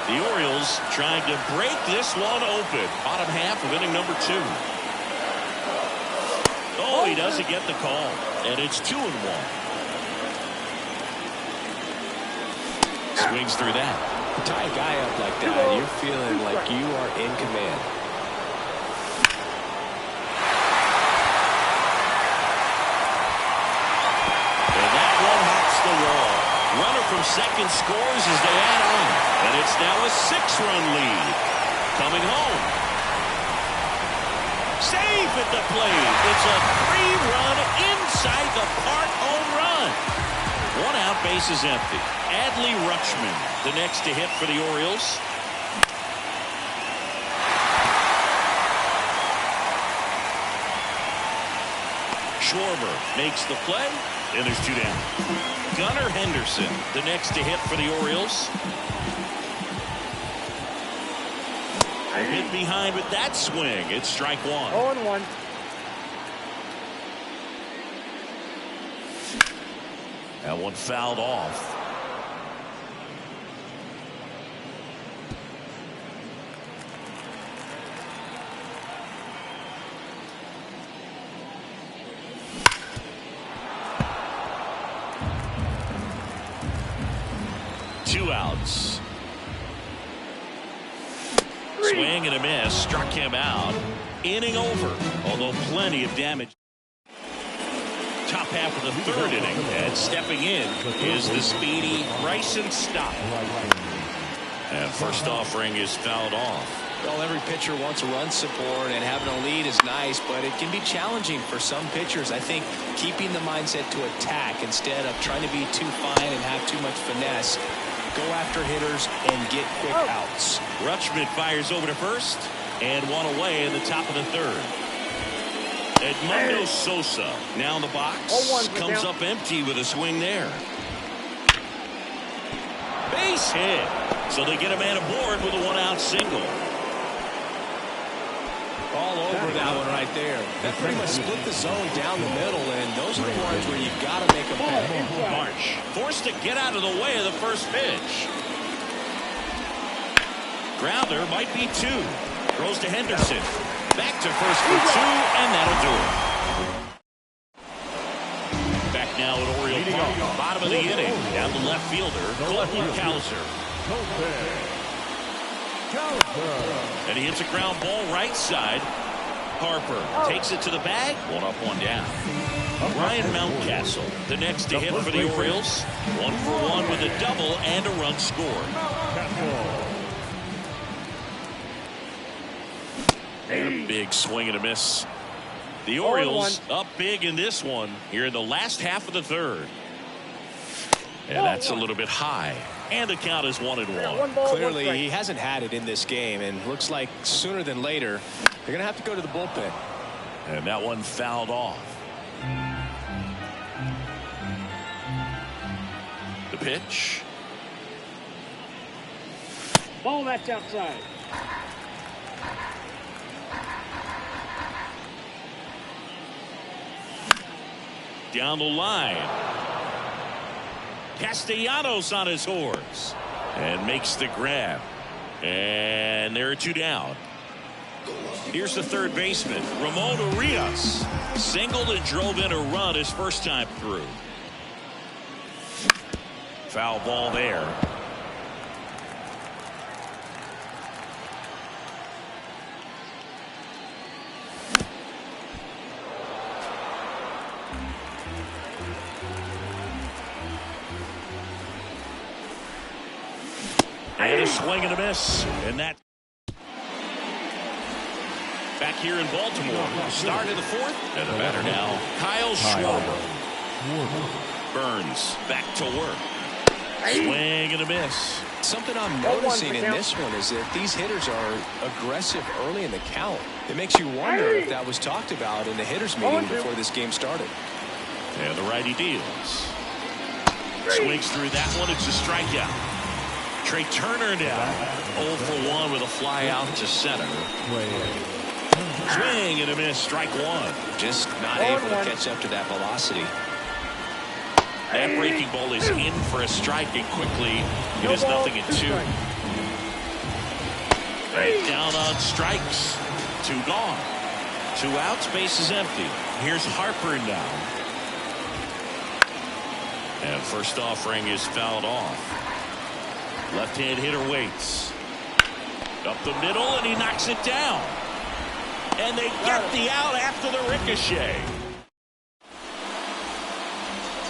The Orioles trying to break this one open. Bottom half of inning number 2. Oh, he doesn't get the call. And it's 2-1. Swings through that. Tie a guy up like that, you're feeling like you are in command. And that one hops the wall. Runner from second scores as they add on. And it's now a 6-run lead. Coming home. Safe at the plate. It's a 3-run inside the park home run. 1 out, base is empty. Adley Rutschman, the next to hit for the Orioles. Schwarber makes the play, and there's 2 down. Gunnar Henderson, the next to hit for the Orioles. Hit behind with that swing. It's strike 1. 0-1. That one fouled off. Two outs. Swing and a miss. Struck him out. Inning over. Although plenty of damage. Top half of the 3rd inning, and stepping in is the speedy Bryson Stott. And first offering is fouled off. Well, every pitcher wants a run support, and having a lead is nice, but it can be challenging for some pitchers. I think keeping the mindset to attack instead of trying to be too fine and have too much finesse. Go after hitters and get quick outs. Rutschman fires over to first, and 1 away in the top of the 3rd. Edmundo Sosa now in the box. Comes up empty with a swing there. Base hit. So they get a man aboard with a 1-out single. All over that one right there. That pretty much split the zone down the middle, and those are the ones where you've got to make a play. Marsh forced to get out of the way of the first pitch. Grounder might be 2. Throws to Henderson. Back to first for 2, and that'll do it. Back now at Oriole Park, bottom of the inning. Down the left fielder, Colton Cowser. And he hits a ground ball right side. Harper takes it to the bag. 1 up, 1 down. Ryan Mountcastle, the next to hit for the Orioles. 1 for 1 with a double and a run scored. And a big swing and a miss. The Orioles up big in this one here in the last half of the 3rd. And that's a little bit high. And the count is 1-1. Clearly, he hasn't had it in this game, and looks like sooner than later, they're going to have to go to the bullpen. And that one fouled off. The pitch. Ball, that's outside. Down the line. Castellanos on his horse. And makes the grab. And there are 2 down. Here's the 3rd baseman, Ramon Urias. Singled and drove in a run his first time through. Foul ball there. And a swing and a miss. And that back here in Baltimore. Start of the fourth. And the batter now, Kyle Schwarber. Burns back to work. Swing and a miss. Something I'm noticing in this one is that these hitters are aggressive early in the count. It makes you wonder if that was talked about in the hitters meeting before this game started. And the righty deals. Swings through that one. It's a strikeout. Trey Turner down. 0 for 1 with a fly out to center. Swing and a miss. Strike one. Just not able to catch up to that velocity. That breaking ball is in for a strike, and quickly it is 0-2. Right down on strikes. 2 gone. 2 outs. Base is empty. Here's Harper now. And first offering is fouled off. Left-hand hitter waits. Up the middle, and he knocks it down. And they get the out after the ricochet.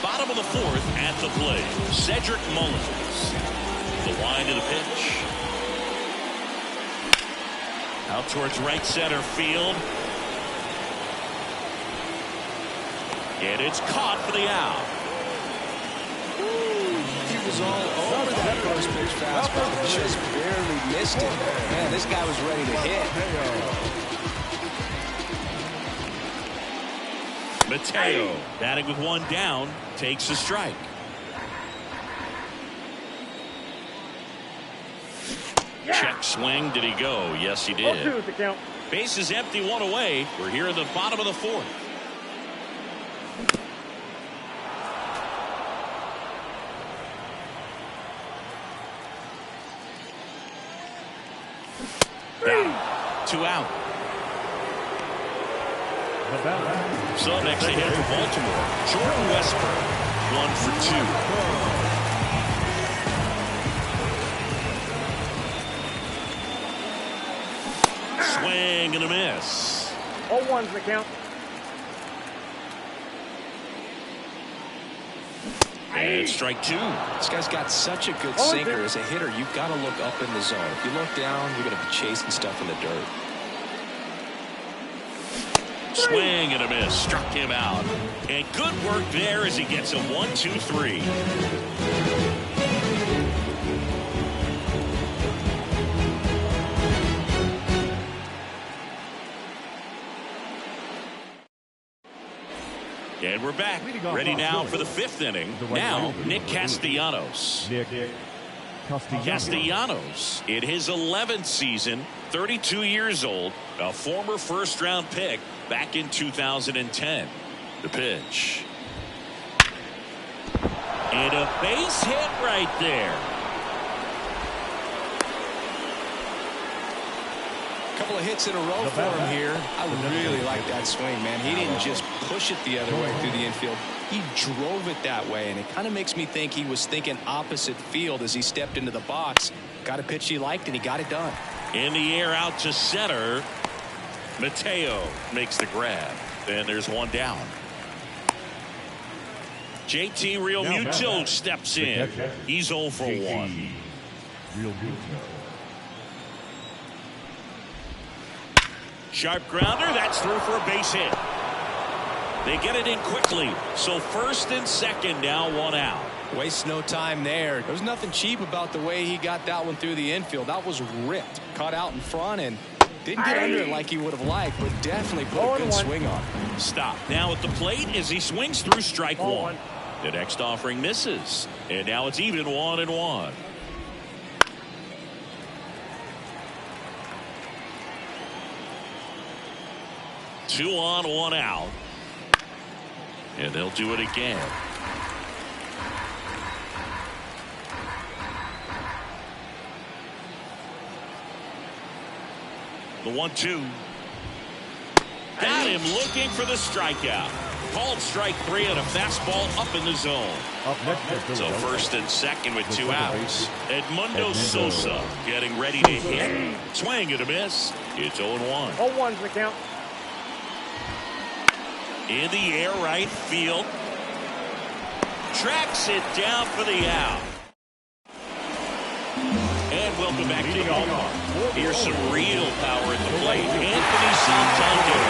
Bottom of the fourth at the plate. Cedric Mullins. The wind of the pitch. Out towards right center field. And it's caught for the out. He was all over that first pitch fastball. Just barely missed it. Man, this guy was ready to hit. Mateo, batting with 1 down, takes a strike. Check swing. Did he go? Yes, he did. Base is empty, 1 away. We're here in the bottom of the fourth. Down. 2 out. So next they hit for Baltimore. Jordan Westburg, 1 for 2. Swing and a miss. 0-1's the count. And strike 2. This guy's got such a good sinker. As a hitter, you've got to look up in the zone. If you look down, you're going to be chasing stuff in the dirt. Swing and a miss. Struck him out. And good work there as he gets a 1-2-3. And we're back. Ready now for the 5th inning. Now, Nick Castellanos. Castellanos, in his 11th season, 32 years old, a former first-round pick back in 2010. The pitch. And a base hit right there. Couple of hits in a row for him here. I really like that swing, man. He didn't just push it the other way through the infield. He drove it that way, and it kind of makes me think he was thinking opposite field as he stepped into the box. Got a pitch he liked, and he got it done. In the air out to center. Mateo makes the grab. And there's 1 down. JT Realmuto steps in. He's 0 for 1. Sharp grounder. That's through for a base hit. They get it in quickly. So first and second now, 1 out. Wastes no time there. There was nothing cheap about the way he got that one through the infield. That was ripped. Caught out in front and didn't get under it like he would have liked, but definitely put a good swing on it. Stop now at the plate as he swings through strike 1. The next offering misses. And now it's even 1-1. Two on, 1 out. And they'll do it again. The 1-2. Got him looking for the strikeout. Called strike 3 and a fastball up in the zone. Up next, So first and second with 2 outs. Edmundo Sosa getting ready to hit. Swing and a miss. It's 0-1. 0-1's the count. In the air, right field. Tracks it down for the out. And welcome back to the ballpark. Here's some real power at the plate. Anthony Santander.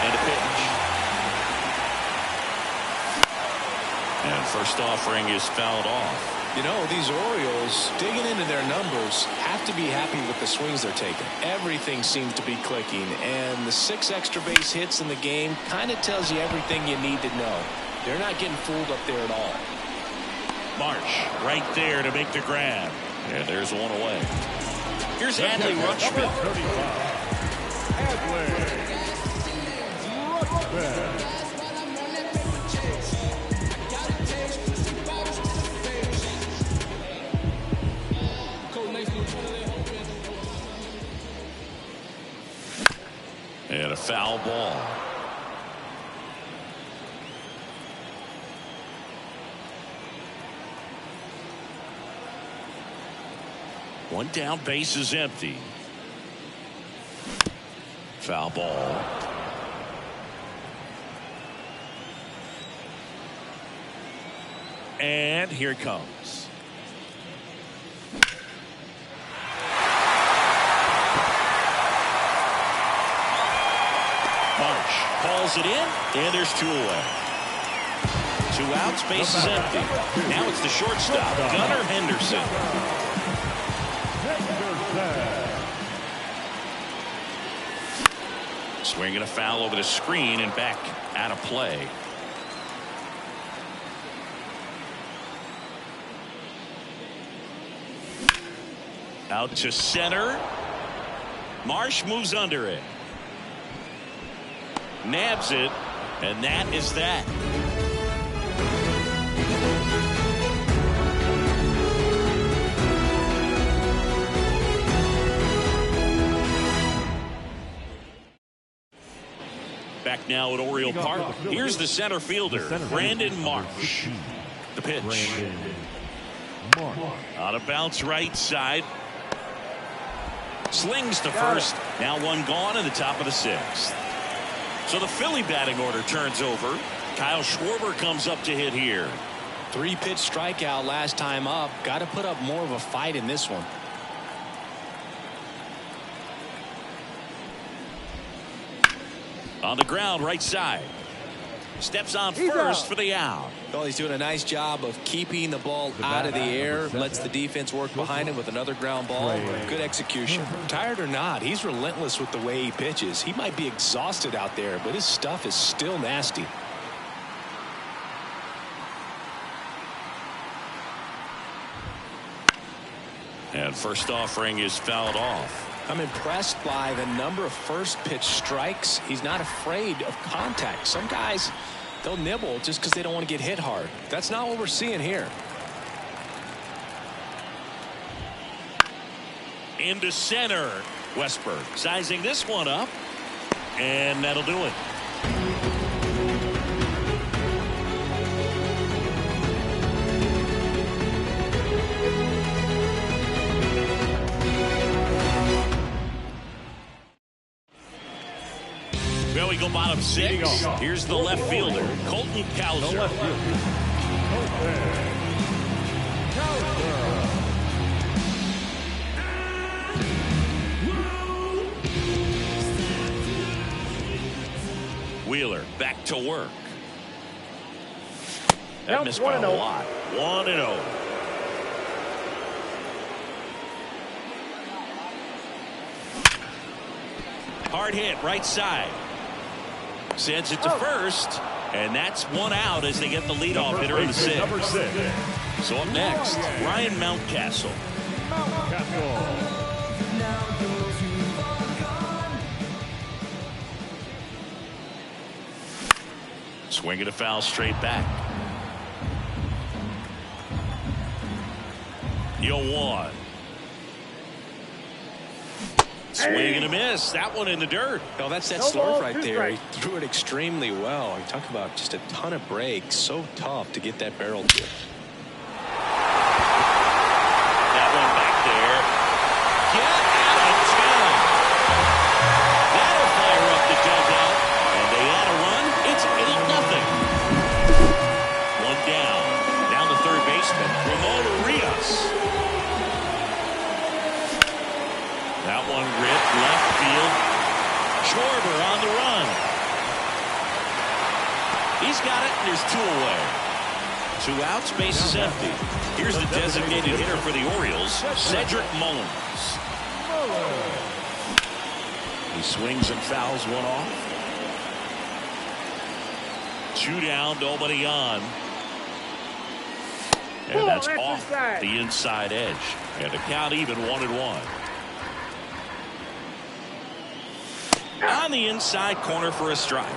And a pitch. And first offering is fouled off. You know, these Orioles, digging into their numbers, have to be happy with the swings they're taking. Everything seems to be clicking, and the 6 extra base hits in the game kind of tells you everything you need to know. They're not getting fooled up there at all. Marsh right there to make the grab. And there's one away. Here's Adley Rutschman. And a foul ball. One down, base is empty. Foul ball. And here it comes. Marsh calls it in, and there's 2 away. 2 outs, base is empty. Now it's the shortstop, Gunnar Henderson. Swinging a foul over the screen and back out of play. Out to center. Marsh moves under it. Nabs it, and that is that. Back now at Oriole Park. Here's the center fielder, Brandon Marsh. The pitch. Out of bounce right side. Slings to first. Now one gone in the top of the 6th. So the Philly batting order turns over. Kyle Schwarber comes up to hit here. 3-pitch strikeout last time up. Got to put up more of a fight in this one. On the ground, right side. Steps on first for the out. Well, he's doing a nice job of keeping the ball out of the air. Lets the defense work behind him with another ground ball. Good execution. Tired or not, he's relentless with the way he pitches. He might be exhausted out there, but his stuff is still nasty. And first offering is fouled off. I'm impressed by the number of first pitch strikes. He's not afraid of contact. Some guys, they'll nibble just because they don't want to get hit hard. That's not what we're seeing here. Into center. Westburg sizing this one up, and that'll do it. Well, we go bottom 6. Here's the left fielder, Colton Cowser. Wheeler back to work. That missed by a lot. 1-0. Hard hit right side. Sends it to first, and that's one out as they get the leadoff hitter in the 6th. So up next, Ryan Mountcastle. Swinging a foul straight back. 0-1. Swing and a miss. That one in the dirt. Oh, that's that No slurve ball, right 2 there. strikes. He threw it extremely well. You talk about just a ton of breaks. So tough to get that barrel to. That one back there. Get out of town. That'll fire up the dugout. And they add a run. It's 8-0. One down. Down to third baseman, Ramon Urias. That one ripped left field. Schwarber on the run. He's got it, and there's 2 away. 2 outs, base is empty. Here's the designated hitter for the Orioles, Cedric Mullins. He swings and fouls one off. 2 down, nobody on. And that's off the inside edge. And the count even 1-1. On the inside corner for a strike.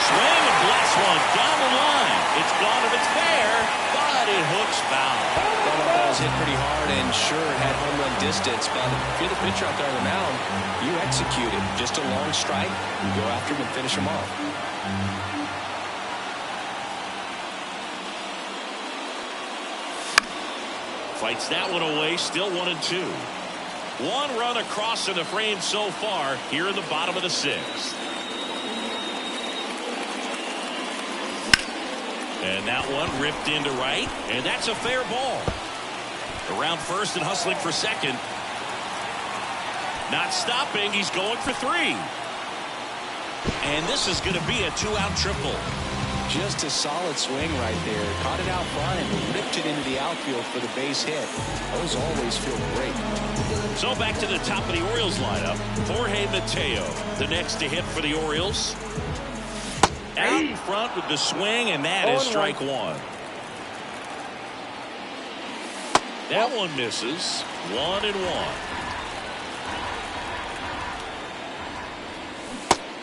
Swing and blast one down the line. It's gone if it's fair, but it hooks foul. Well, the ball's hit pretty hard and sure it had home run distance, but if you're the pitcher out there on the mound, you execute it. Just a long strike, you go after him and finish him off. Fights that one away, still 1-2. 1 run across in the frame so far here in the bottom of the 6th. And that one ripped into right, and that's a fair ball. Around first and hustling for second. Not stopping, he's going for 3. And this is going to be a 2-out triple. Just a solid swing right there. Caught it out front and ripped it into the outfield for the base hit. Those always feel great. So back to the top of the Orioles lineup. Jorge Mateo, the next to hit for the Orioles. Out in front with the swing, and that is strike 1. That one misses. 1-1.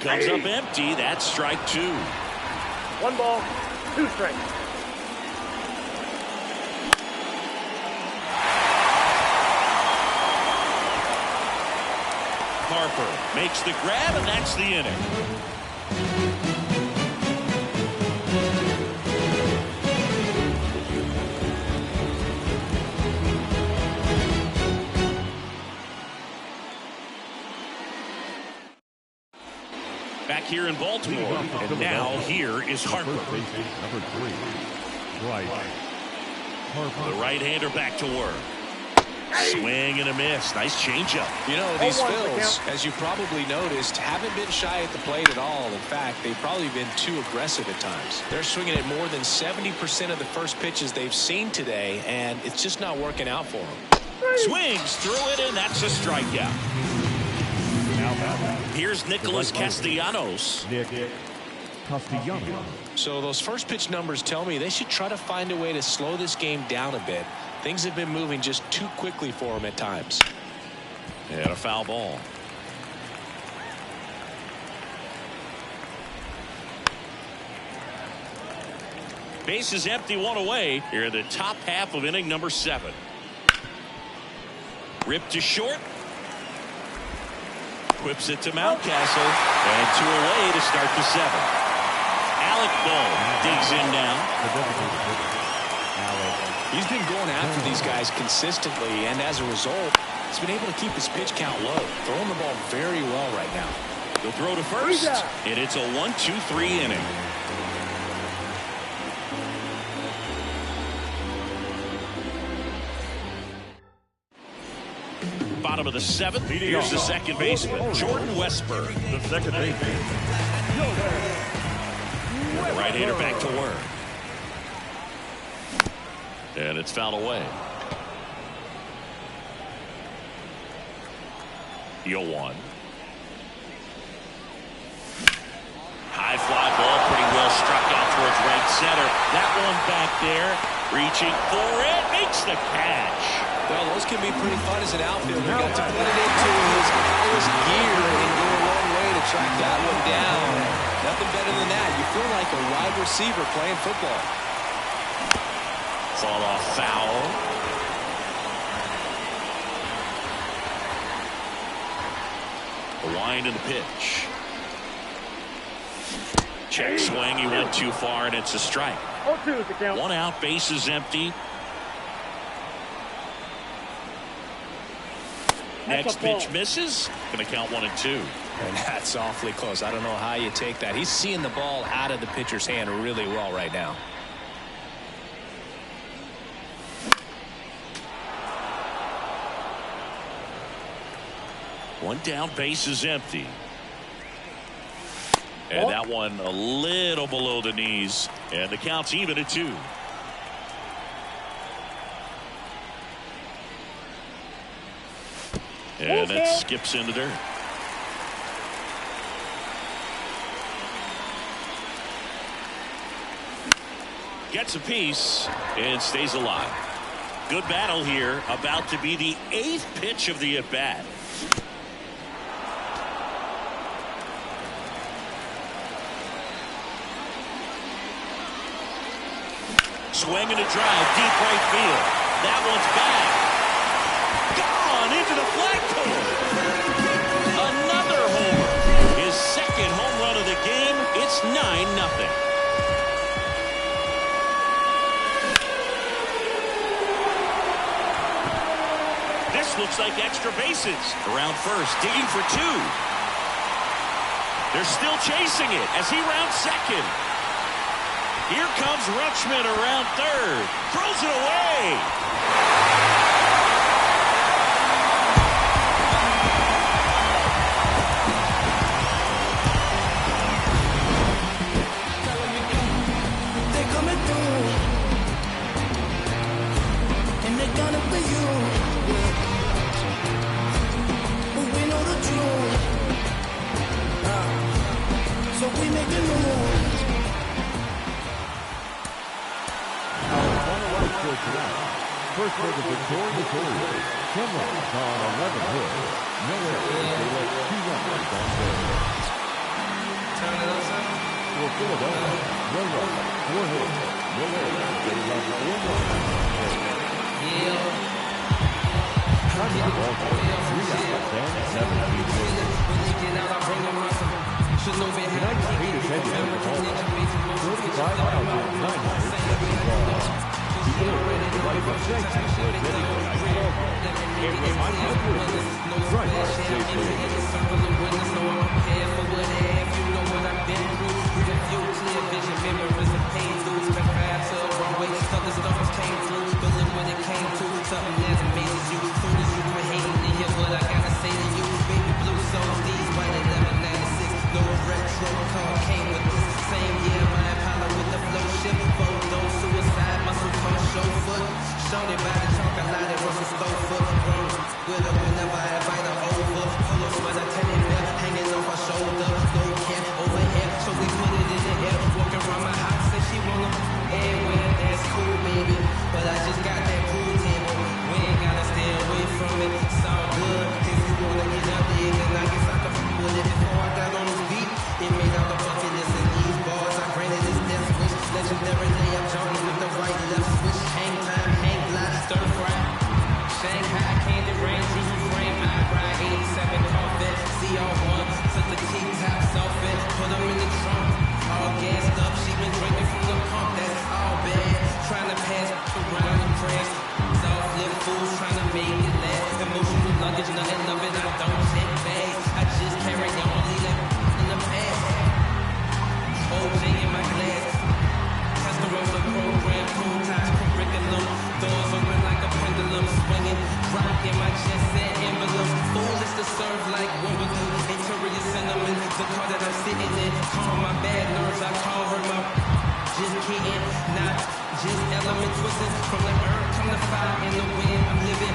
Comes up empty. That's strike 2. 1 ball, 2 strikes. Harper makes the grab, and that's the inning. Back here in Baltimore, and now here is Harper. Number 3, Bryce Harper. The right-hander back to work. Swing and a miss. Nice changeup. You know, these Phils, as you probably noticed, haven't been shy at the plate at all. In fact, they've probably been too aggressive at times. They're swinging at more than 70% of the first pitches they've seen today, and it's just not working out for them. Swings through it, and that's a strikeout. Here's Nicholas Castellanos. Nick Castellanos. So those first pitch numbers tell me they should try to find a way to slow this game down a bit. Things have been moving just too quickly for them at times. And a foul ball. Base is empty, 1 away here in the top half of inning number 7. Ripped to short. Whips it to Mountcastle, and 2 away to start the 7th. Alec Bohm digs in now. He's been going after these guys consistently, and as a result, he's been able to keep his pitch count low, throwing the ball very well right now. He'll throw to first, and it's a 1-2-3 inning. Bottom of the 7th. Here's the second baseman, Jordan Westburg. The second baseman. Right-hander back to work. And it's fouled away. 0-1. High fly ball, pretty well struck out towards right center. That one back there, reaching for it, makes the catch. Well, those can be pretty fun as an outfielder. You got to put it into his highest gear and go a long way to track that one down. That nothing better than that. You feel like a wide receiver playing football. Fall off foul. The wind and the pitch. Check swing. He went too far, and it's a strike. 0-2 is the count. One out, base is empty. Next pitch misses. Going to count 1-2. And that's awfully close. I don't know how you take that. He's seeing the ball out of the pitcher's hand really well right now. One down, base is empty. And that one a little below the knees. And the count's even at 2. And that skips into dirt. Gets a piece and stays alive. Good battle here. About to be the 8th pitch of the at-bat. Swing and a drive, deep right field. That one's back. Gone into the flagpole. Another homer. His second home run of the game. It's 9-0. This looks like extra bases. Around first, digging for 2. They're still chasing it as he rounds second. Here comes Rutschman around third. Throws it away. They're coming through, and they're gonna be you. But we know the truth, so we make the move. First for the victorious Orioles, 10 runs on 11 hits. No errors. They let 2 runners on base. For Philadelphia, no runs, 4 hits. No errors. They let 4 runners on base. Time of ball game, 3 outs and 17 hits. Tonight's biggest heading in the ball, 35,970 balls. The Orioles, the right of Sanchez, was ready for tonight's ball game. It was my pleasure. Right, Shorty by the chalk, I light it, Russell Stonefoot. With her whenever I invite her over. Polo sweater, teddy bear, hanging off her shoulder. No cap over here, so we put it in the air. Walking around my house, say she wanna airwear. That's cool, baby, but I just got that pool table. We ain't gotta stay away from it. It's all good. If you wanna get up there, then I guess I could with it. Before I got on this beat, it made out the bucket list and these bars. I granted this death wish. Legendary layup, Johnny with the right left switch. Hang time, hang glide, stir fry. Shanghai, candy rain, drizzle frame, I ride 87 Corvette, CR1, took the T-tops off it, put them in the trunk, all gassed up, she been drinking from the pump, that's all bad, trying to pass around the press, soft lip fools trying to make it last, emotional luggage, nothing of it, I don't check bags, I just carry on, leave that in the past, OJ in my glass, test the roller program, pool ties, curriculum, doors open like a pendulum, swinging, rock in my chest set envelopes, foolish to serve like Wimbledon, interior cinnamon, the car that I'm sitting in, calm my bad nerves, I call her my, just kidding, not just element twisting, from the earth come the fire in the wind, I'm living,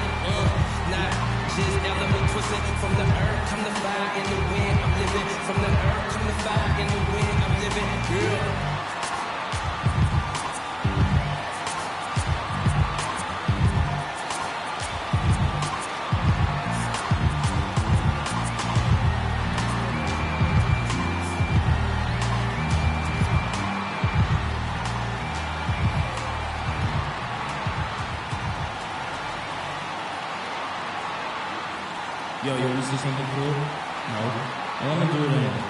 not just element twisting, from the earth come the fire in the wind, I'm living, from the earth come the fire in the wind, I'm living, yeah. Yo, you want to see something cool? No. Well, I'm gonna do it anyway.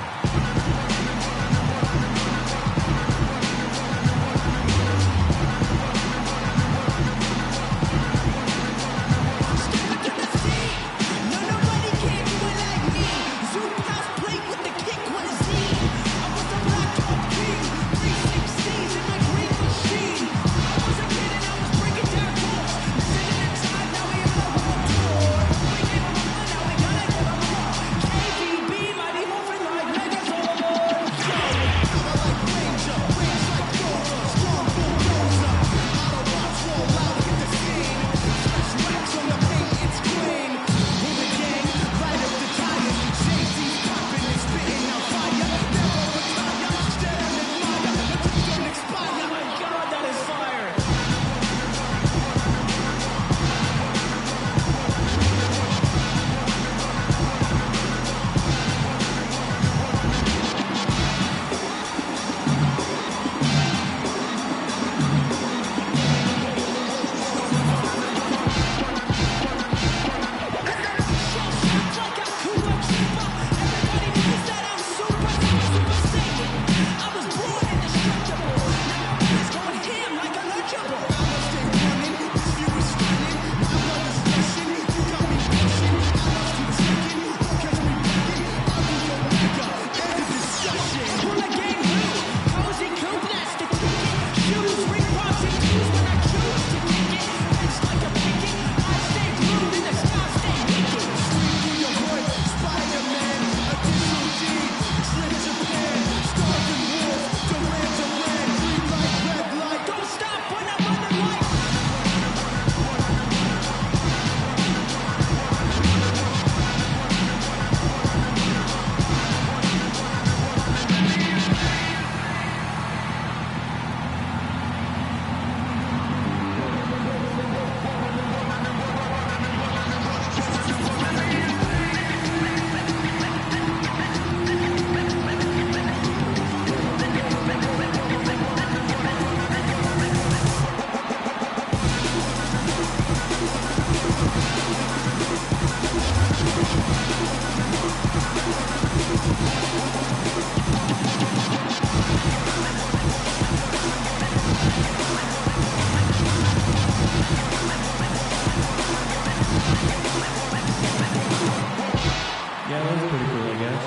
Yeah, that was pretty cool, I guess.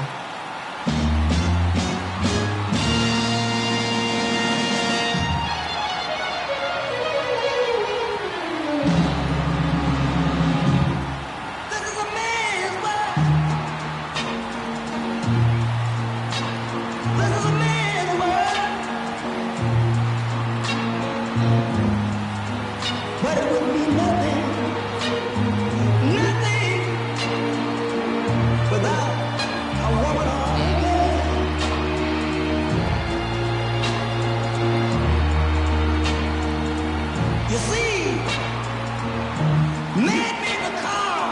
But it would be nothing without a woman or a man. You see, man made the car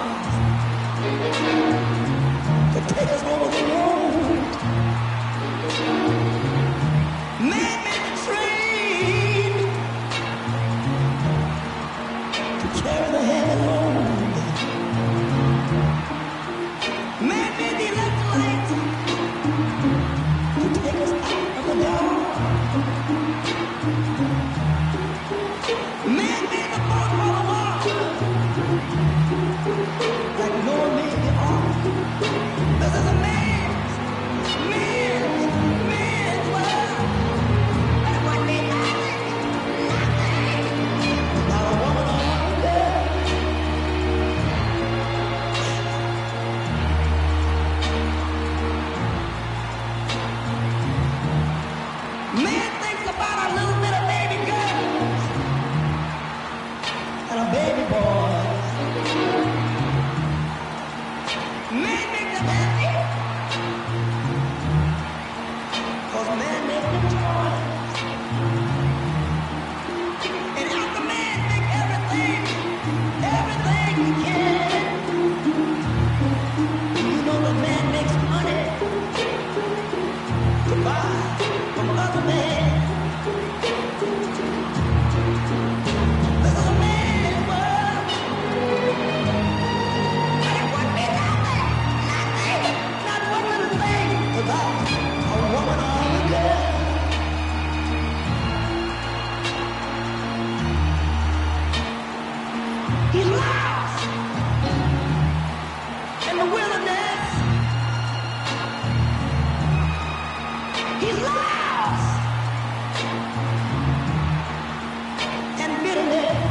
the wilderness. He's lost and bitterness.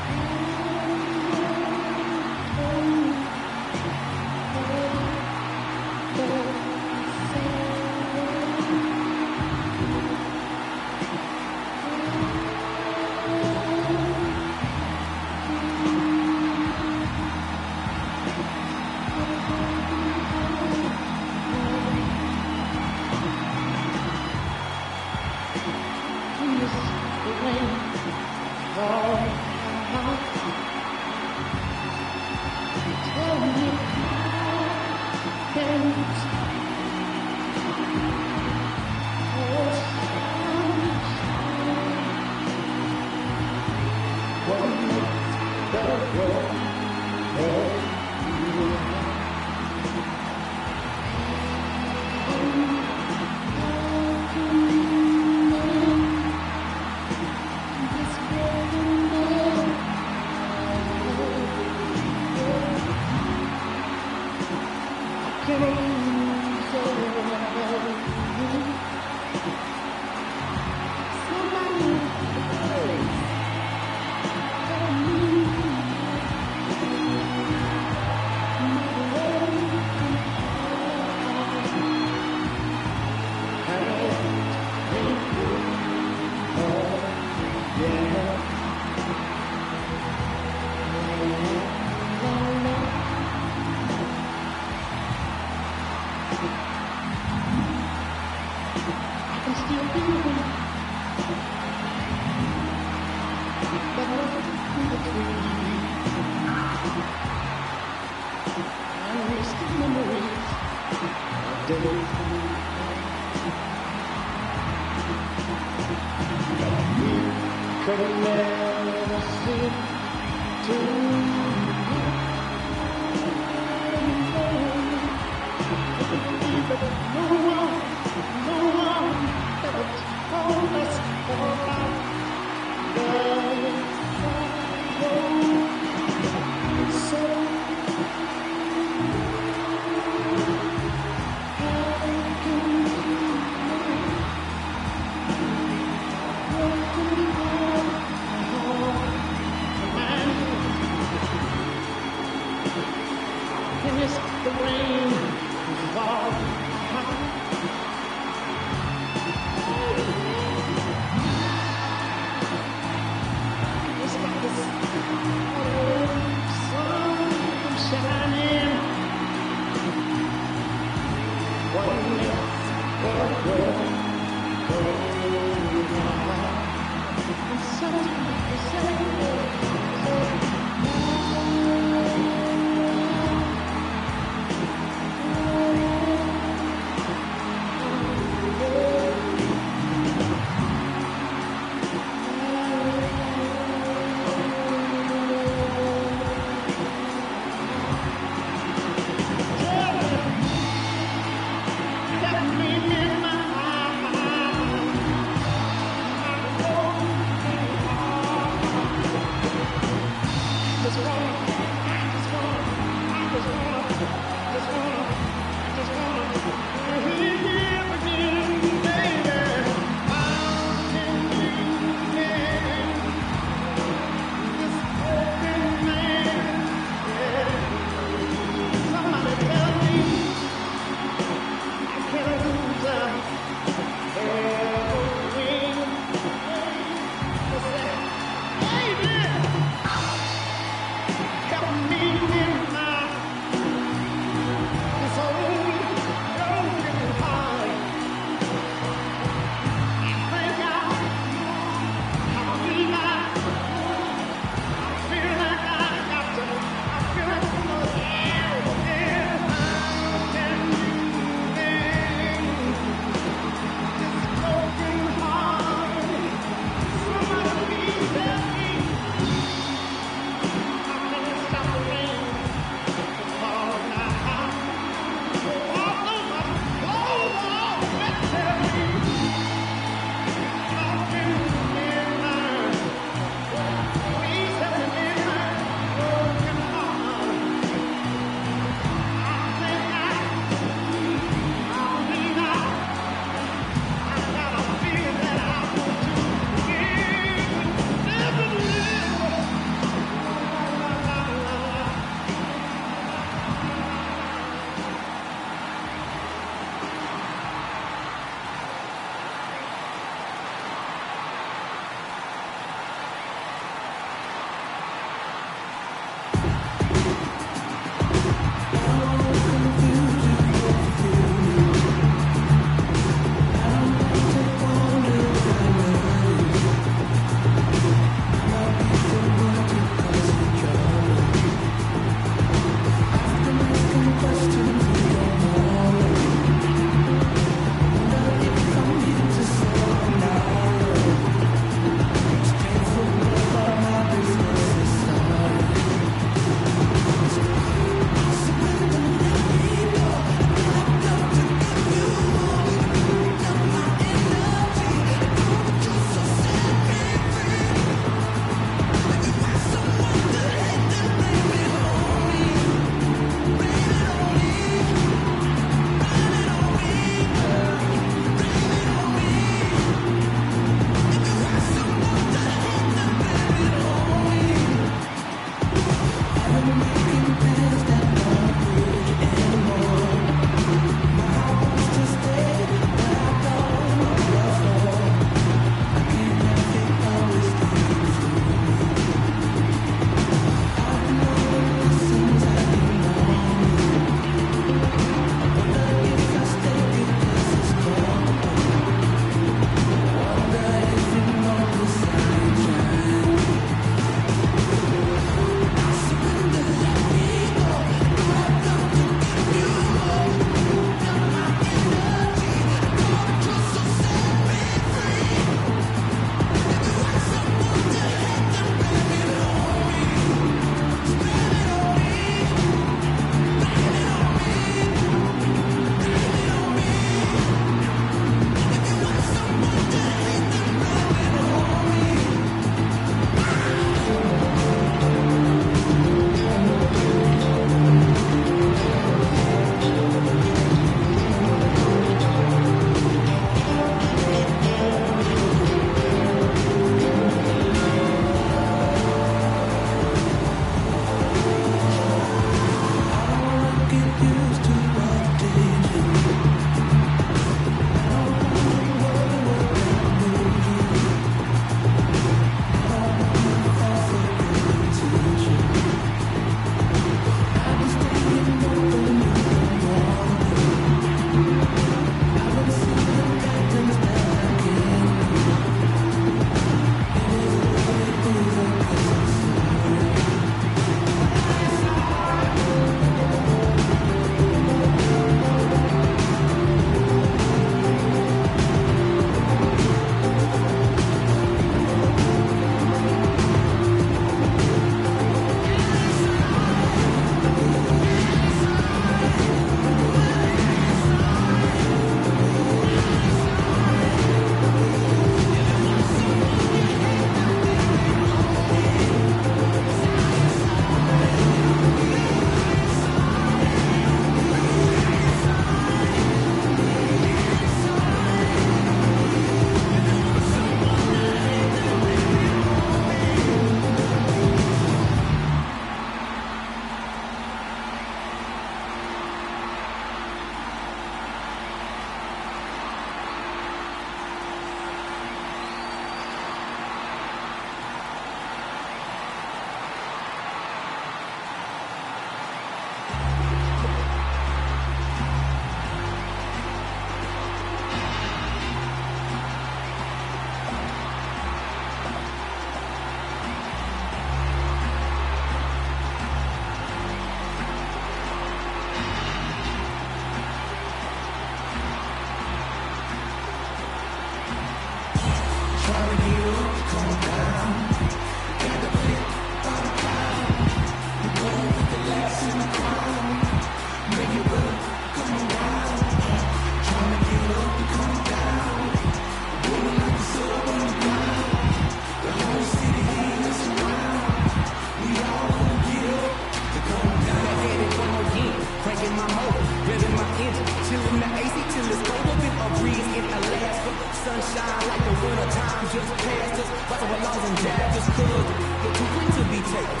Sunshine like the winter time just passed us. Lots of laws and daggers, cause you're too quick to be taken.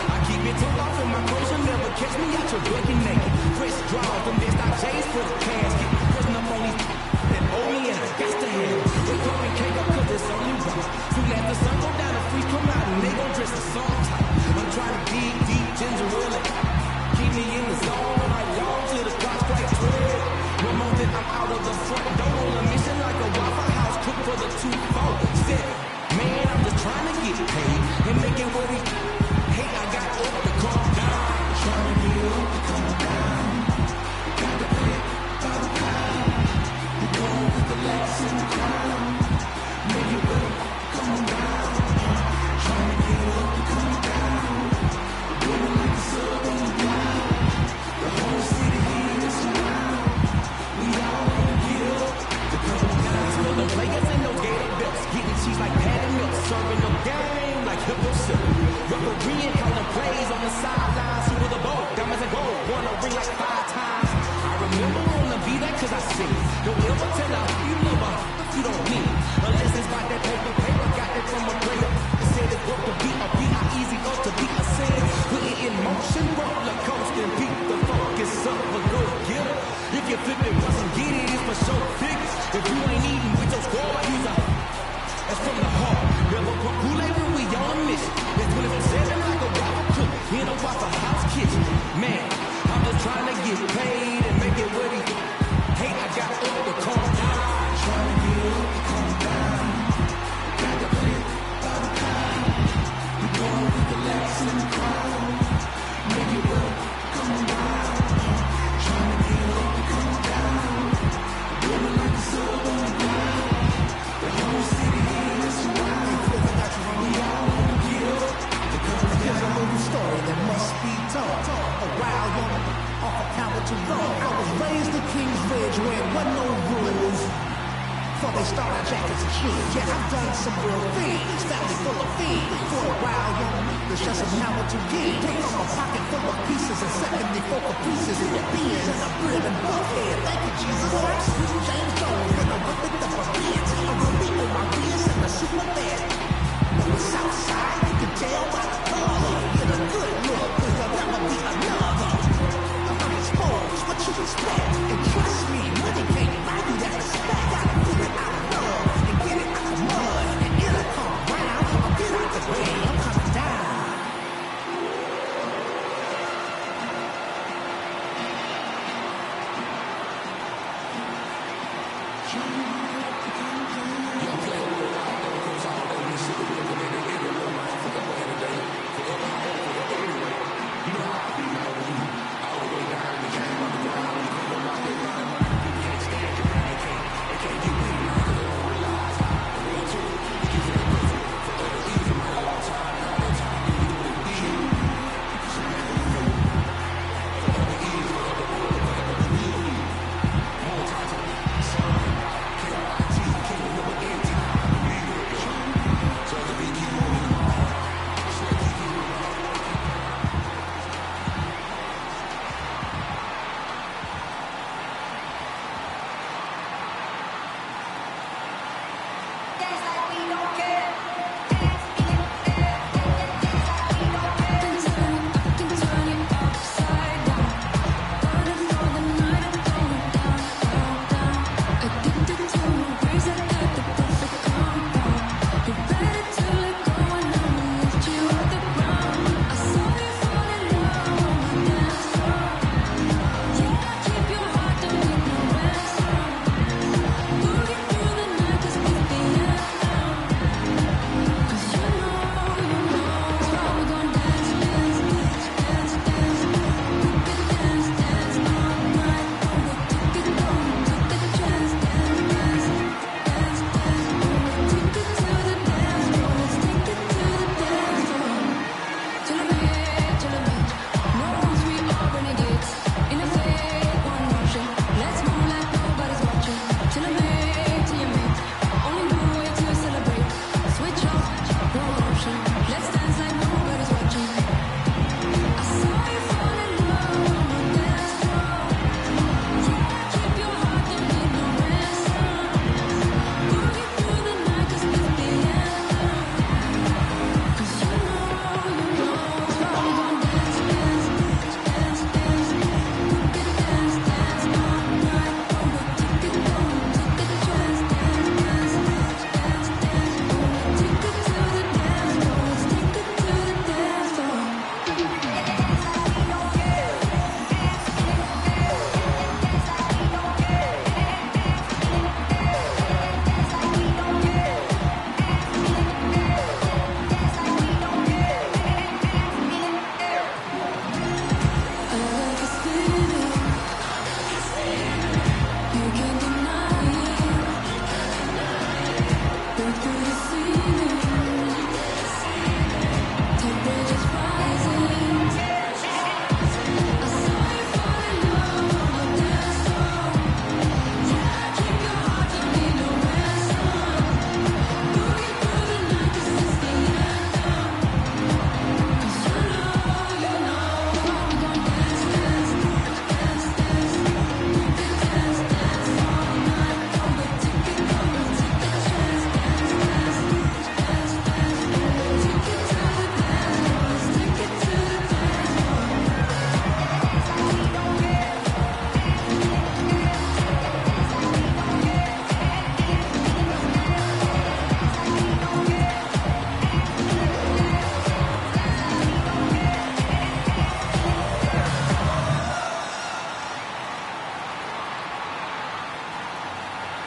I keep it tucked off in my clothes, you'll never catch me out your bucket naked. Fresh draws, them best I chase for the casket. Pressing up on these that owe me and I got to have it. They call me cake up cause it's only right. Soon as the sun go down, the freaks come out and they gon' dress the song tight. I'm trying to dig deep, ginger ale. Keep me in the zone all night long till the clock strikes 12. One more that I'm out of the front door on a mission like a Waffle House cook for the 2-4 set. Man, I'm just trying to get paid and make it what he hate. I got up to calm down. Trying to get up to calm down. Got to play by the pound. You go with the legs in the crown. Make it work, come down. Trying to get up to calm down. Doing like a sub on the ground. The whole city here is around. We all wanna get up to come down. So no players and no gator belts. Getting cheese like patty milk. Serving no game like hippo silk. Refereeing, calling plays on the sideline. Super the bowl, diamonds and gold. Won a ring like 5 times. I remember on the beat that cause I sing. Don't ever tell her you love her if you don't mean it. Unless it's by that paper, got that from a player. It said it's worth to beat a beat, how easy up to beat a sin. Put it in motion, roller coaster, beat the focus up for go get it. If you flip it once and get it, it's for sure figures. If you ain't eating with your squad, use a that's from the heart. Never put Kool-Aid when we on a mission. It's 24/7 like a Waffle cook in a Waffle House kitchen. Man, I'm just trying to get paid and make it what he hey, I got up to calm down. Trying to get up to calm down. Got to play by the pound. We going with the legs in the crowd. Make it work, come around. Trying to get up to calm down. Doing like a sub on the ground. The whole city here is around. We all wanna get up to come down. Here's a little story that must be told. A wild young off a tower to roll. I was raised in Kingsbridge where there wasn't no rules. Before they started jackets and shoes. Yeah, I've done some real things. Family full of things. For a while, young, there's just an hour to give. Take from a pocket full of pieces and secondly for pieces in your beans and a rib and buckhead. Thank you, Jesus. James Jones with a whip it up a beans. A ruby on my wrist and a super bed. On the south side, you can tell by the color. Get a good look, cause there'll never be another. I'm exposed, what you expect? And trust me, money can't buy you that respect. Gotta put it out of love and get it out of mud. And it'll come round, I'll get out the way, I'm coming down.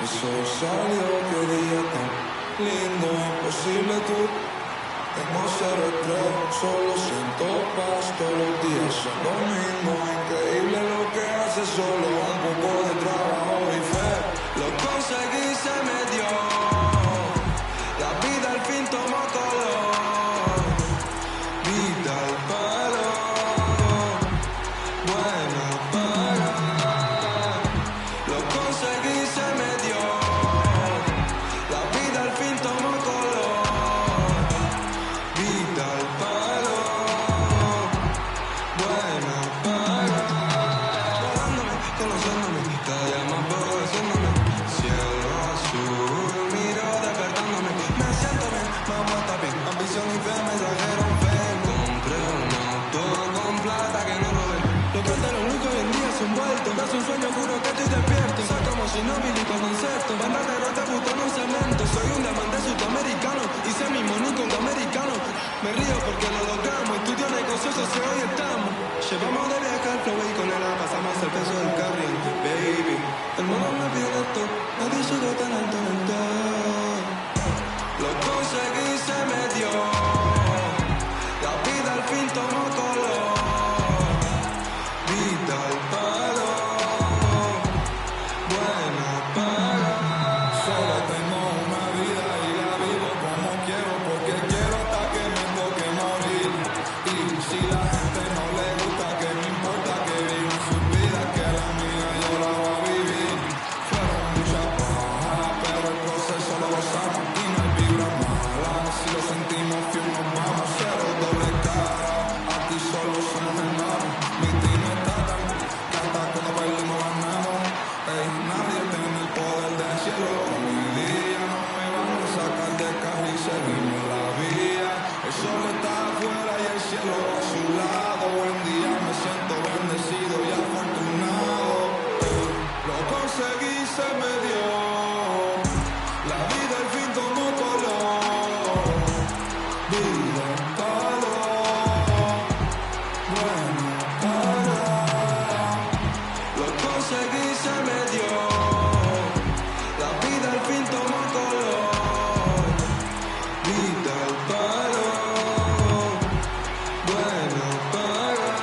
Eso salió, qué día tan lindo, imposible tú. Tengo cero estrés, solo siento paz, todos los días son lo mismo. Increíble lo que hace, solo un poco de trabajo y fe. Lo conseguí, se me dio. La vida al fin tomó color. Vida al palo, buena paga. Lo conseguí, se me dio. La vida al fin tomó color. Vida al palo, buena paga. Volándome, conociéndome, cada día más progresándome. Cielo azul, miro despertándome. Me siento bien, vamos a estar bien. Ambición y fe me trajeron fe. Compré un auto con plata que no robé. Lo que antes era único hoy en día es un vuelto. Es un sueño, juro que estoy despierto. Soy como si no milico concepto. Banda de rote, puto no cemento. Soy un diamante sudamericano. Hice mi money con americano. Me río porque lo logramos. Estudio negocios, socio, hoy estamos. Llevamos de viaje al flow y con él pasamos el peso del carril. Baby, el mundo me pide esto. Nadie llegó tan alto en el top. Lo conseguí, se me dio. La vida al fin tomó color. Vida al palo, buena paga. Solo tengo una vida y la vivo como quiero, porque quiero hasta que me toque morir. Y si la gente no le gusta, que me importa que vivan sus vidas, que la mía yo la voy a vivir. Fueron muchas bajas, pero el proceso lo gozamos y no hay vibra mala. Si lo sentimos, fiel nos vamos. Cero doble cara, aquí solo somos hermanos. Mi team está tan que hasta cuando bailemos ganamos. Ey, nadie tiene el poder del cielo. Hoy día no me van a sacar de casa y seguimos la vía. El sol está afuera y el cielo a su lado. Buen día, me siento bendecido y afortunado. Lo conseguí, se me dio. La vida al fin tomó color. Vida al palo, buena paga. Lo conseguí, se me dio. La vida al fin tomó color. Vida al palo, buena paga.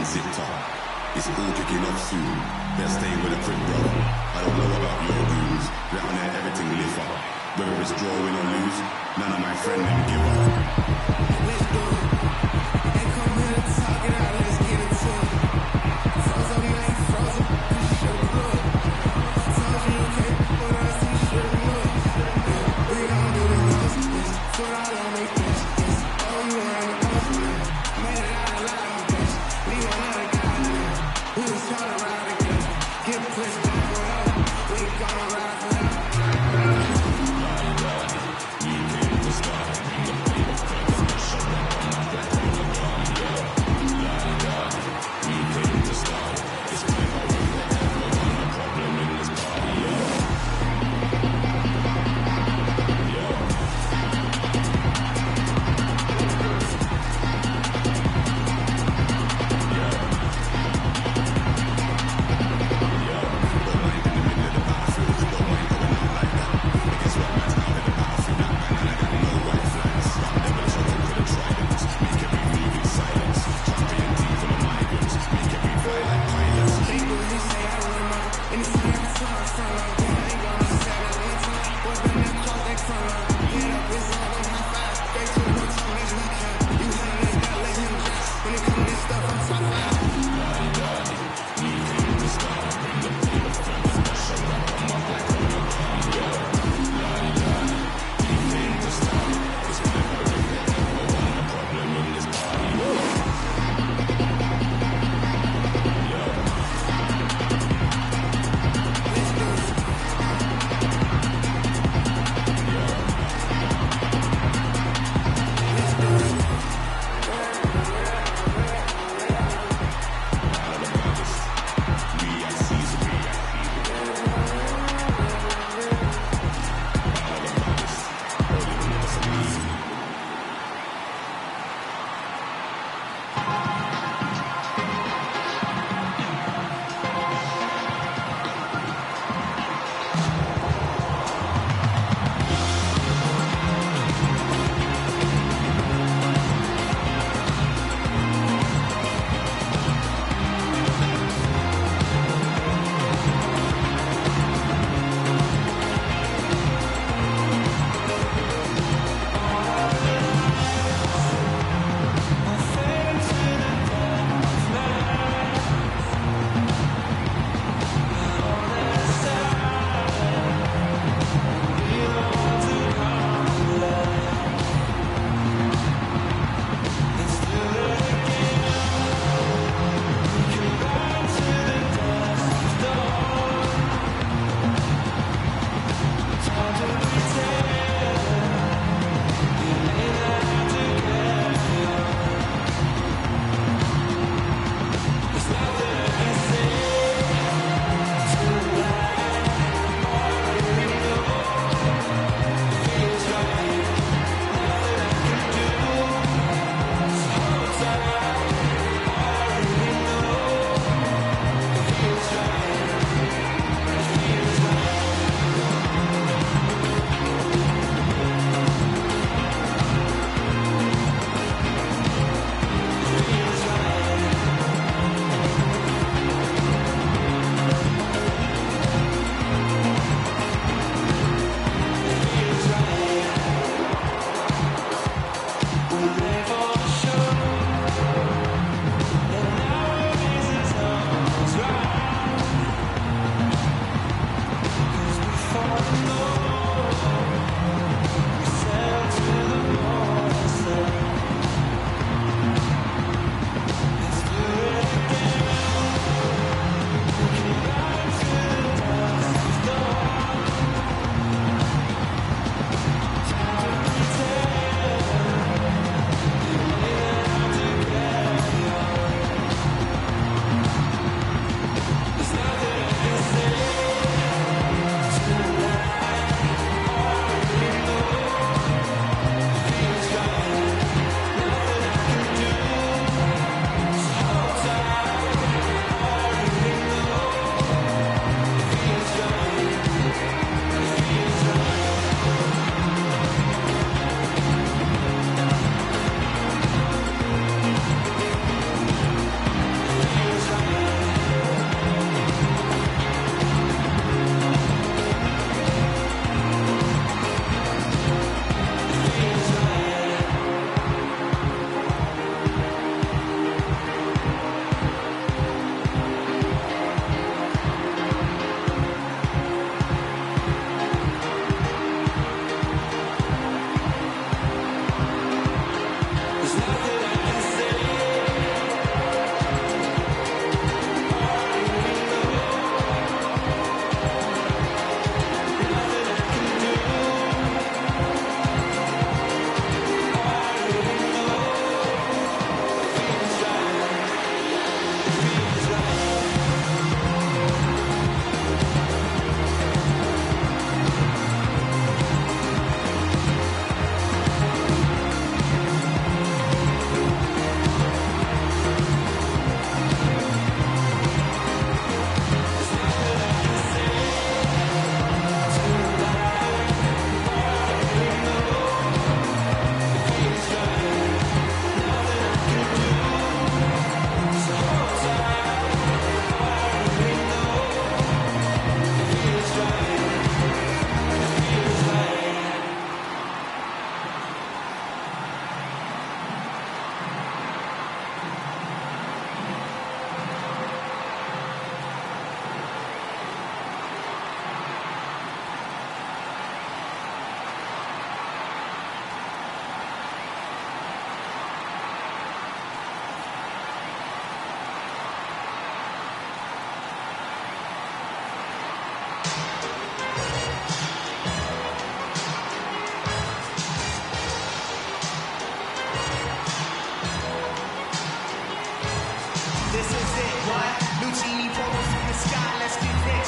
zip top. It's all kicking off soon. Better stay with a quick brother. I don't know about your goons. Round there everything lift up. Whether it's drawing or lose, none of my friend them give up. Let's do it. They come here to talk it out, let's get it to it. Frozen, you ain't frozen, you should look. Told you you can't put us, you should look. We don't do the most, bitch. Put all on me, bitch. Oh, you were in the post, man. Made it out alive, bitch. We another guy, man. We was trying to ride again. Get pushed back, whatever. We gon' ride forever. We came to start. The paper cuts, show up on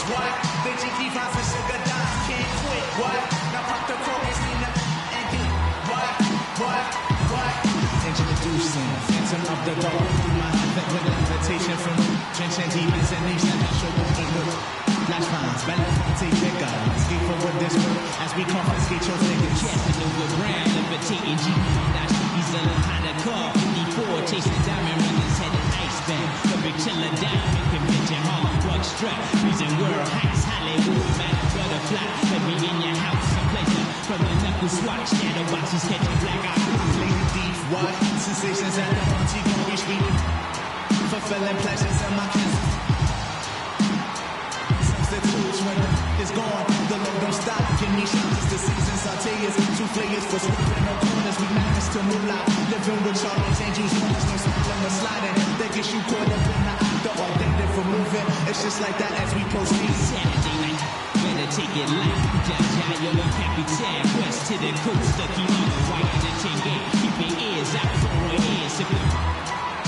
grits, what? The Jiggy vibes and sugar dimes can't quit, what? Now pop the chorus, Nina, and get what? Introducing Phantom of the Dark through my heaven with invitation from drenching demons and nation that show up the look. Flash vines, balance, bigger. Escape forward this way as we confiscate your fingers. Casting over ground, levitating G. Dash he's a behind the car. 54 chasing diamond runners headed ice band. The big chiller diamond convention, Harlem Buck strap. Freezing world heights, Hollywood, man, butterfly. Let me in your house, a pleasure. From the knuckle swatch, shadow boxes catching black eye. Lady deep, what? Sensations at the party, gon' reach me. Fulfilling pleasures in my cancer. Substitutes when it's gone, the load don't stop. Give me shots, the season sauteers. Two flavors for sweeping no corners. We managed to move out. Living with Charlie's angels, there's no smiling or sliding. They get you caught up in the act or ordained for moving. It's just like that as we proceed. Saturday night, better take it light. Jaja, yellow capitan, west to the coast. The Kimono, white and the 10 gate. Keep your ears out for a ears.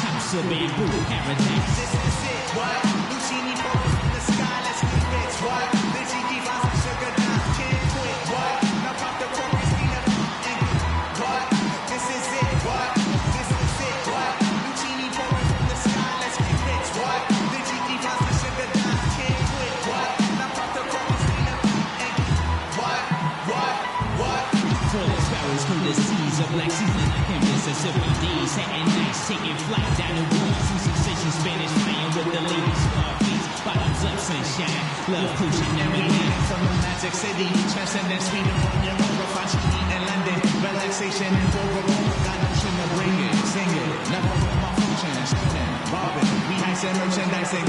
House of bamboo, paradise. This is it, what? Lucini pulling from the sky, let's get rich, what? The Jiggy vibes and sugar dimes can't quit, what? Now pop the chorus, Nina, and get what? This is it, what? This is it, what? Lucini pulling from the sky, let's get rich, what? The Jiggy vibes and sugar dimes can't quit, what? Now pop the chorus, Nina, and get what? Full of sparrows from the seas of black season. I can Mississippi days, satin nights, taking flight down the road. Through sensation, Spanish flying with the ladies, Scarface, bottoms up, sunshine, love potion, And we never leaving from the magic city, transcendent Sweden, Romeo, Facini, and London. Relaxation and Bora, got notion to bring it, sing it. Never put my function, stolen, robbing. We heist and merchandising,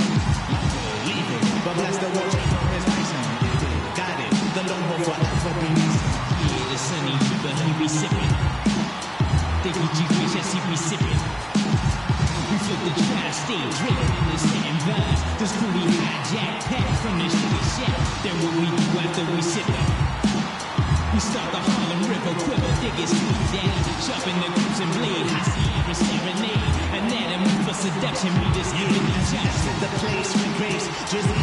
leave it, but bless the world, for his Tyson. Got it, the logo forever be missing. Yeah, the sunny keeper, he be sipping. Think he G-Rich as he be sipping. We flip the tri-state, dripping in the sand vibes. This crew we hijack, pack from the sugar shack. Then what we do after we sip it? We start the Harlem River, quiver, dig it, sweet daddy. Sharpen the crimson blade, high Sierra serenade. Anatomy for seduction, meet this enemy Just at the place with grace, drizzy.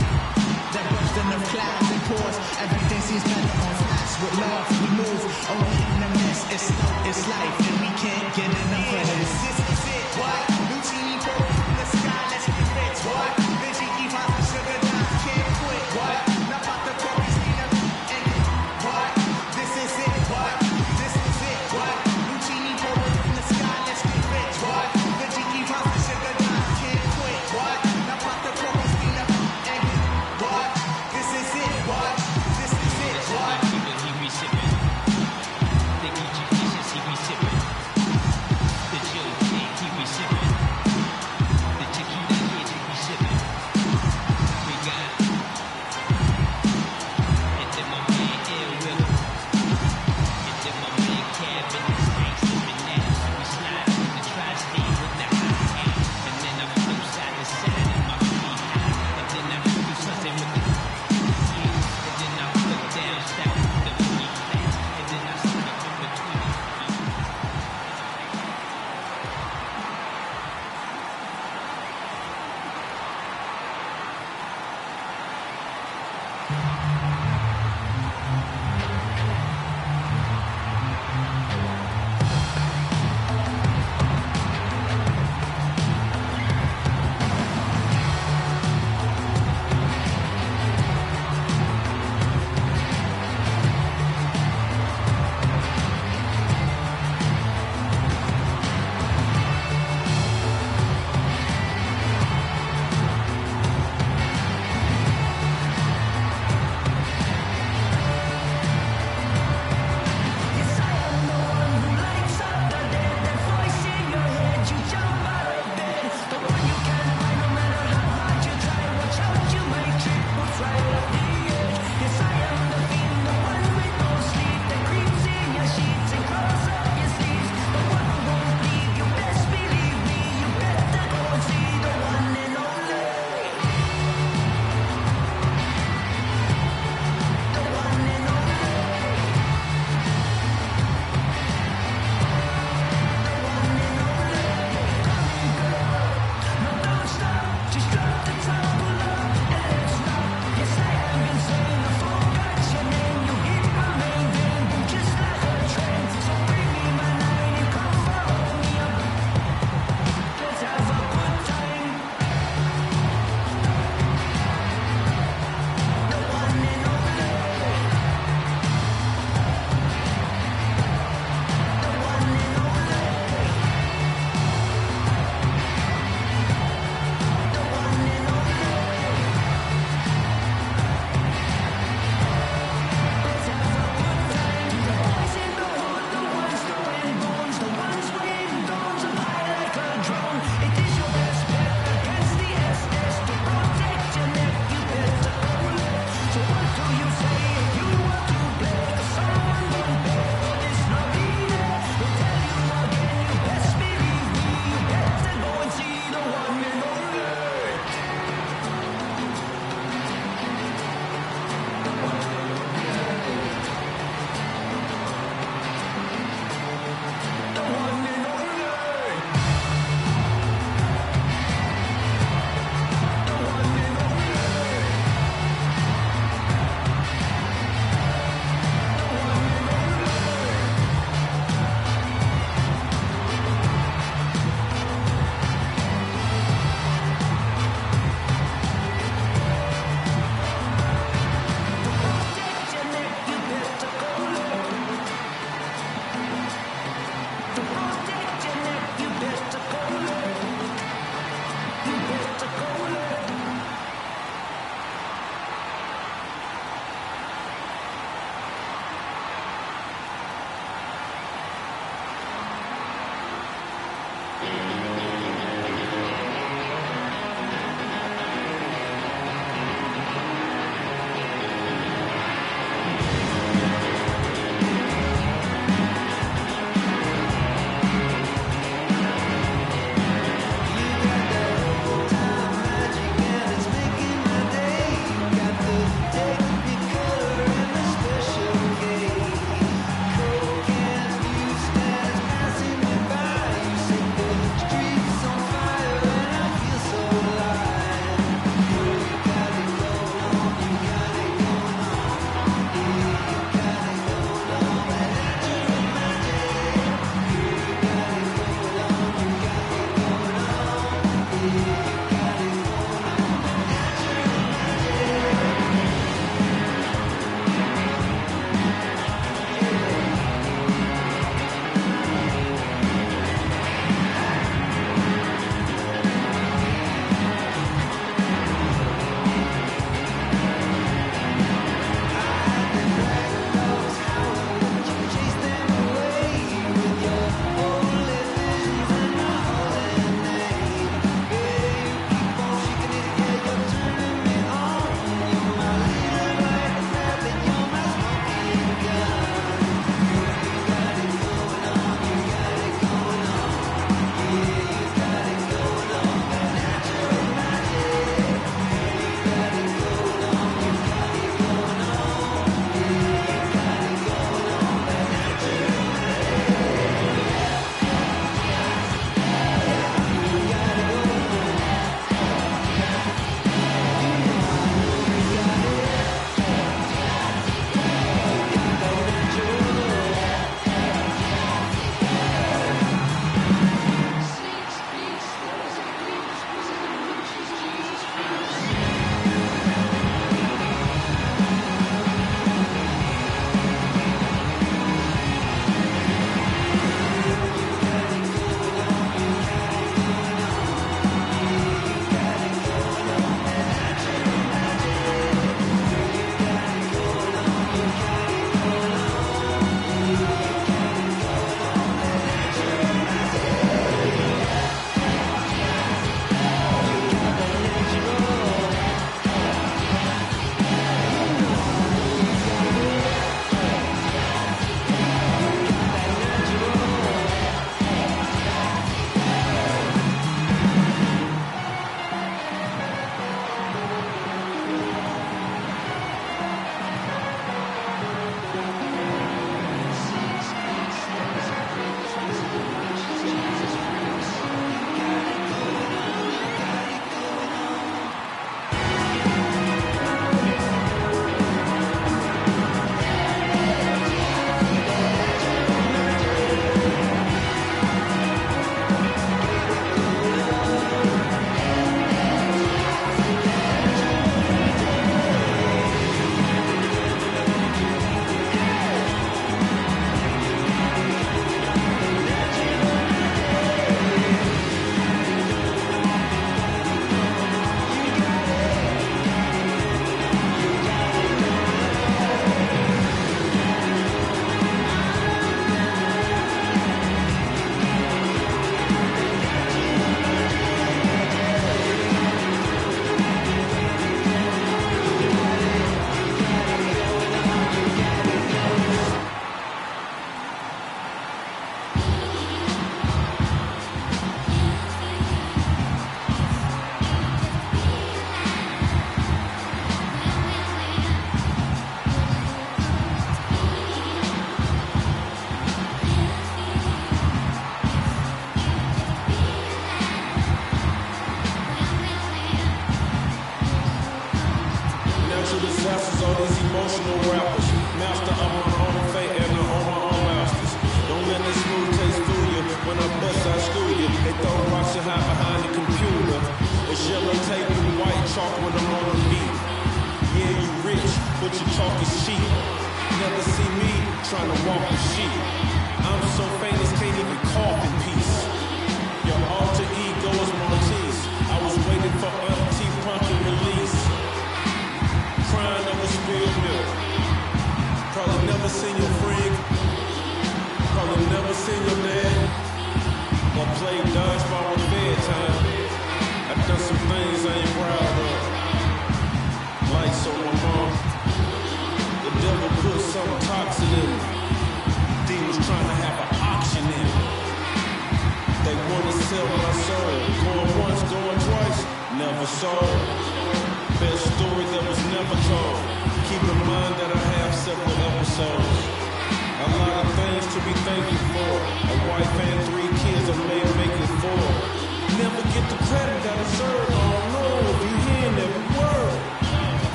That burst enough clouds and pores. Everything seems better on flash. With love, we move only in the mess. It's life, and we can't get enough of this. This is it, what? Lucini pulling from the sky, let's get rich, what? The Jiggy vibes and sugar dimes can't quit, what? Now pop the chorus, Nina, and get what? This is it, what? This is it, what? Lucini pulling from the sky, let's get rich, what? The Jiggy vibes and sugar dimes can't quit, what? Now pop the chorus, Nina, and get what? This is it, what? This is it, what? he be sipping. Think he G-Rich as he be sipping. The Joe King, he be sipping.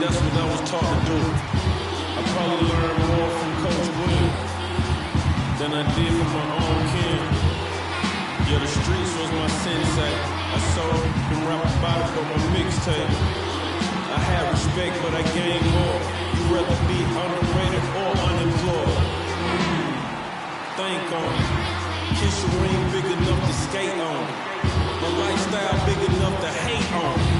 that's what I was taught to do. I probably learned more from Coach William than I did from my own kin. Yeah, the streets was my sensei. I saw them rap about it on my mixtape. I had respect, but I gained more. You rather be underrated or unemployed. Think on it. Kiss your ring big enough to skate on. My lifestyle big enough to hate on.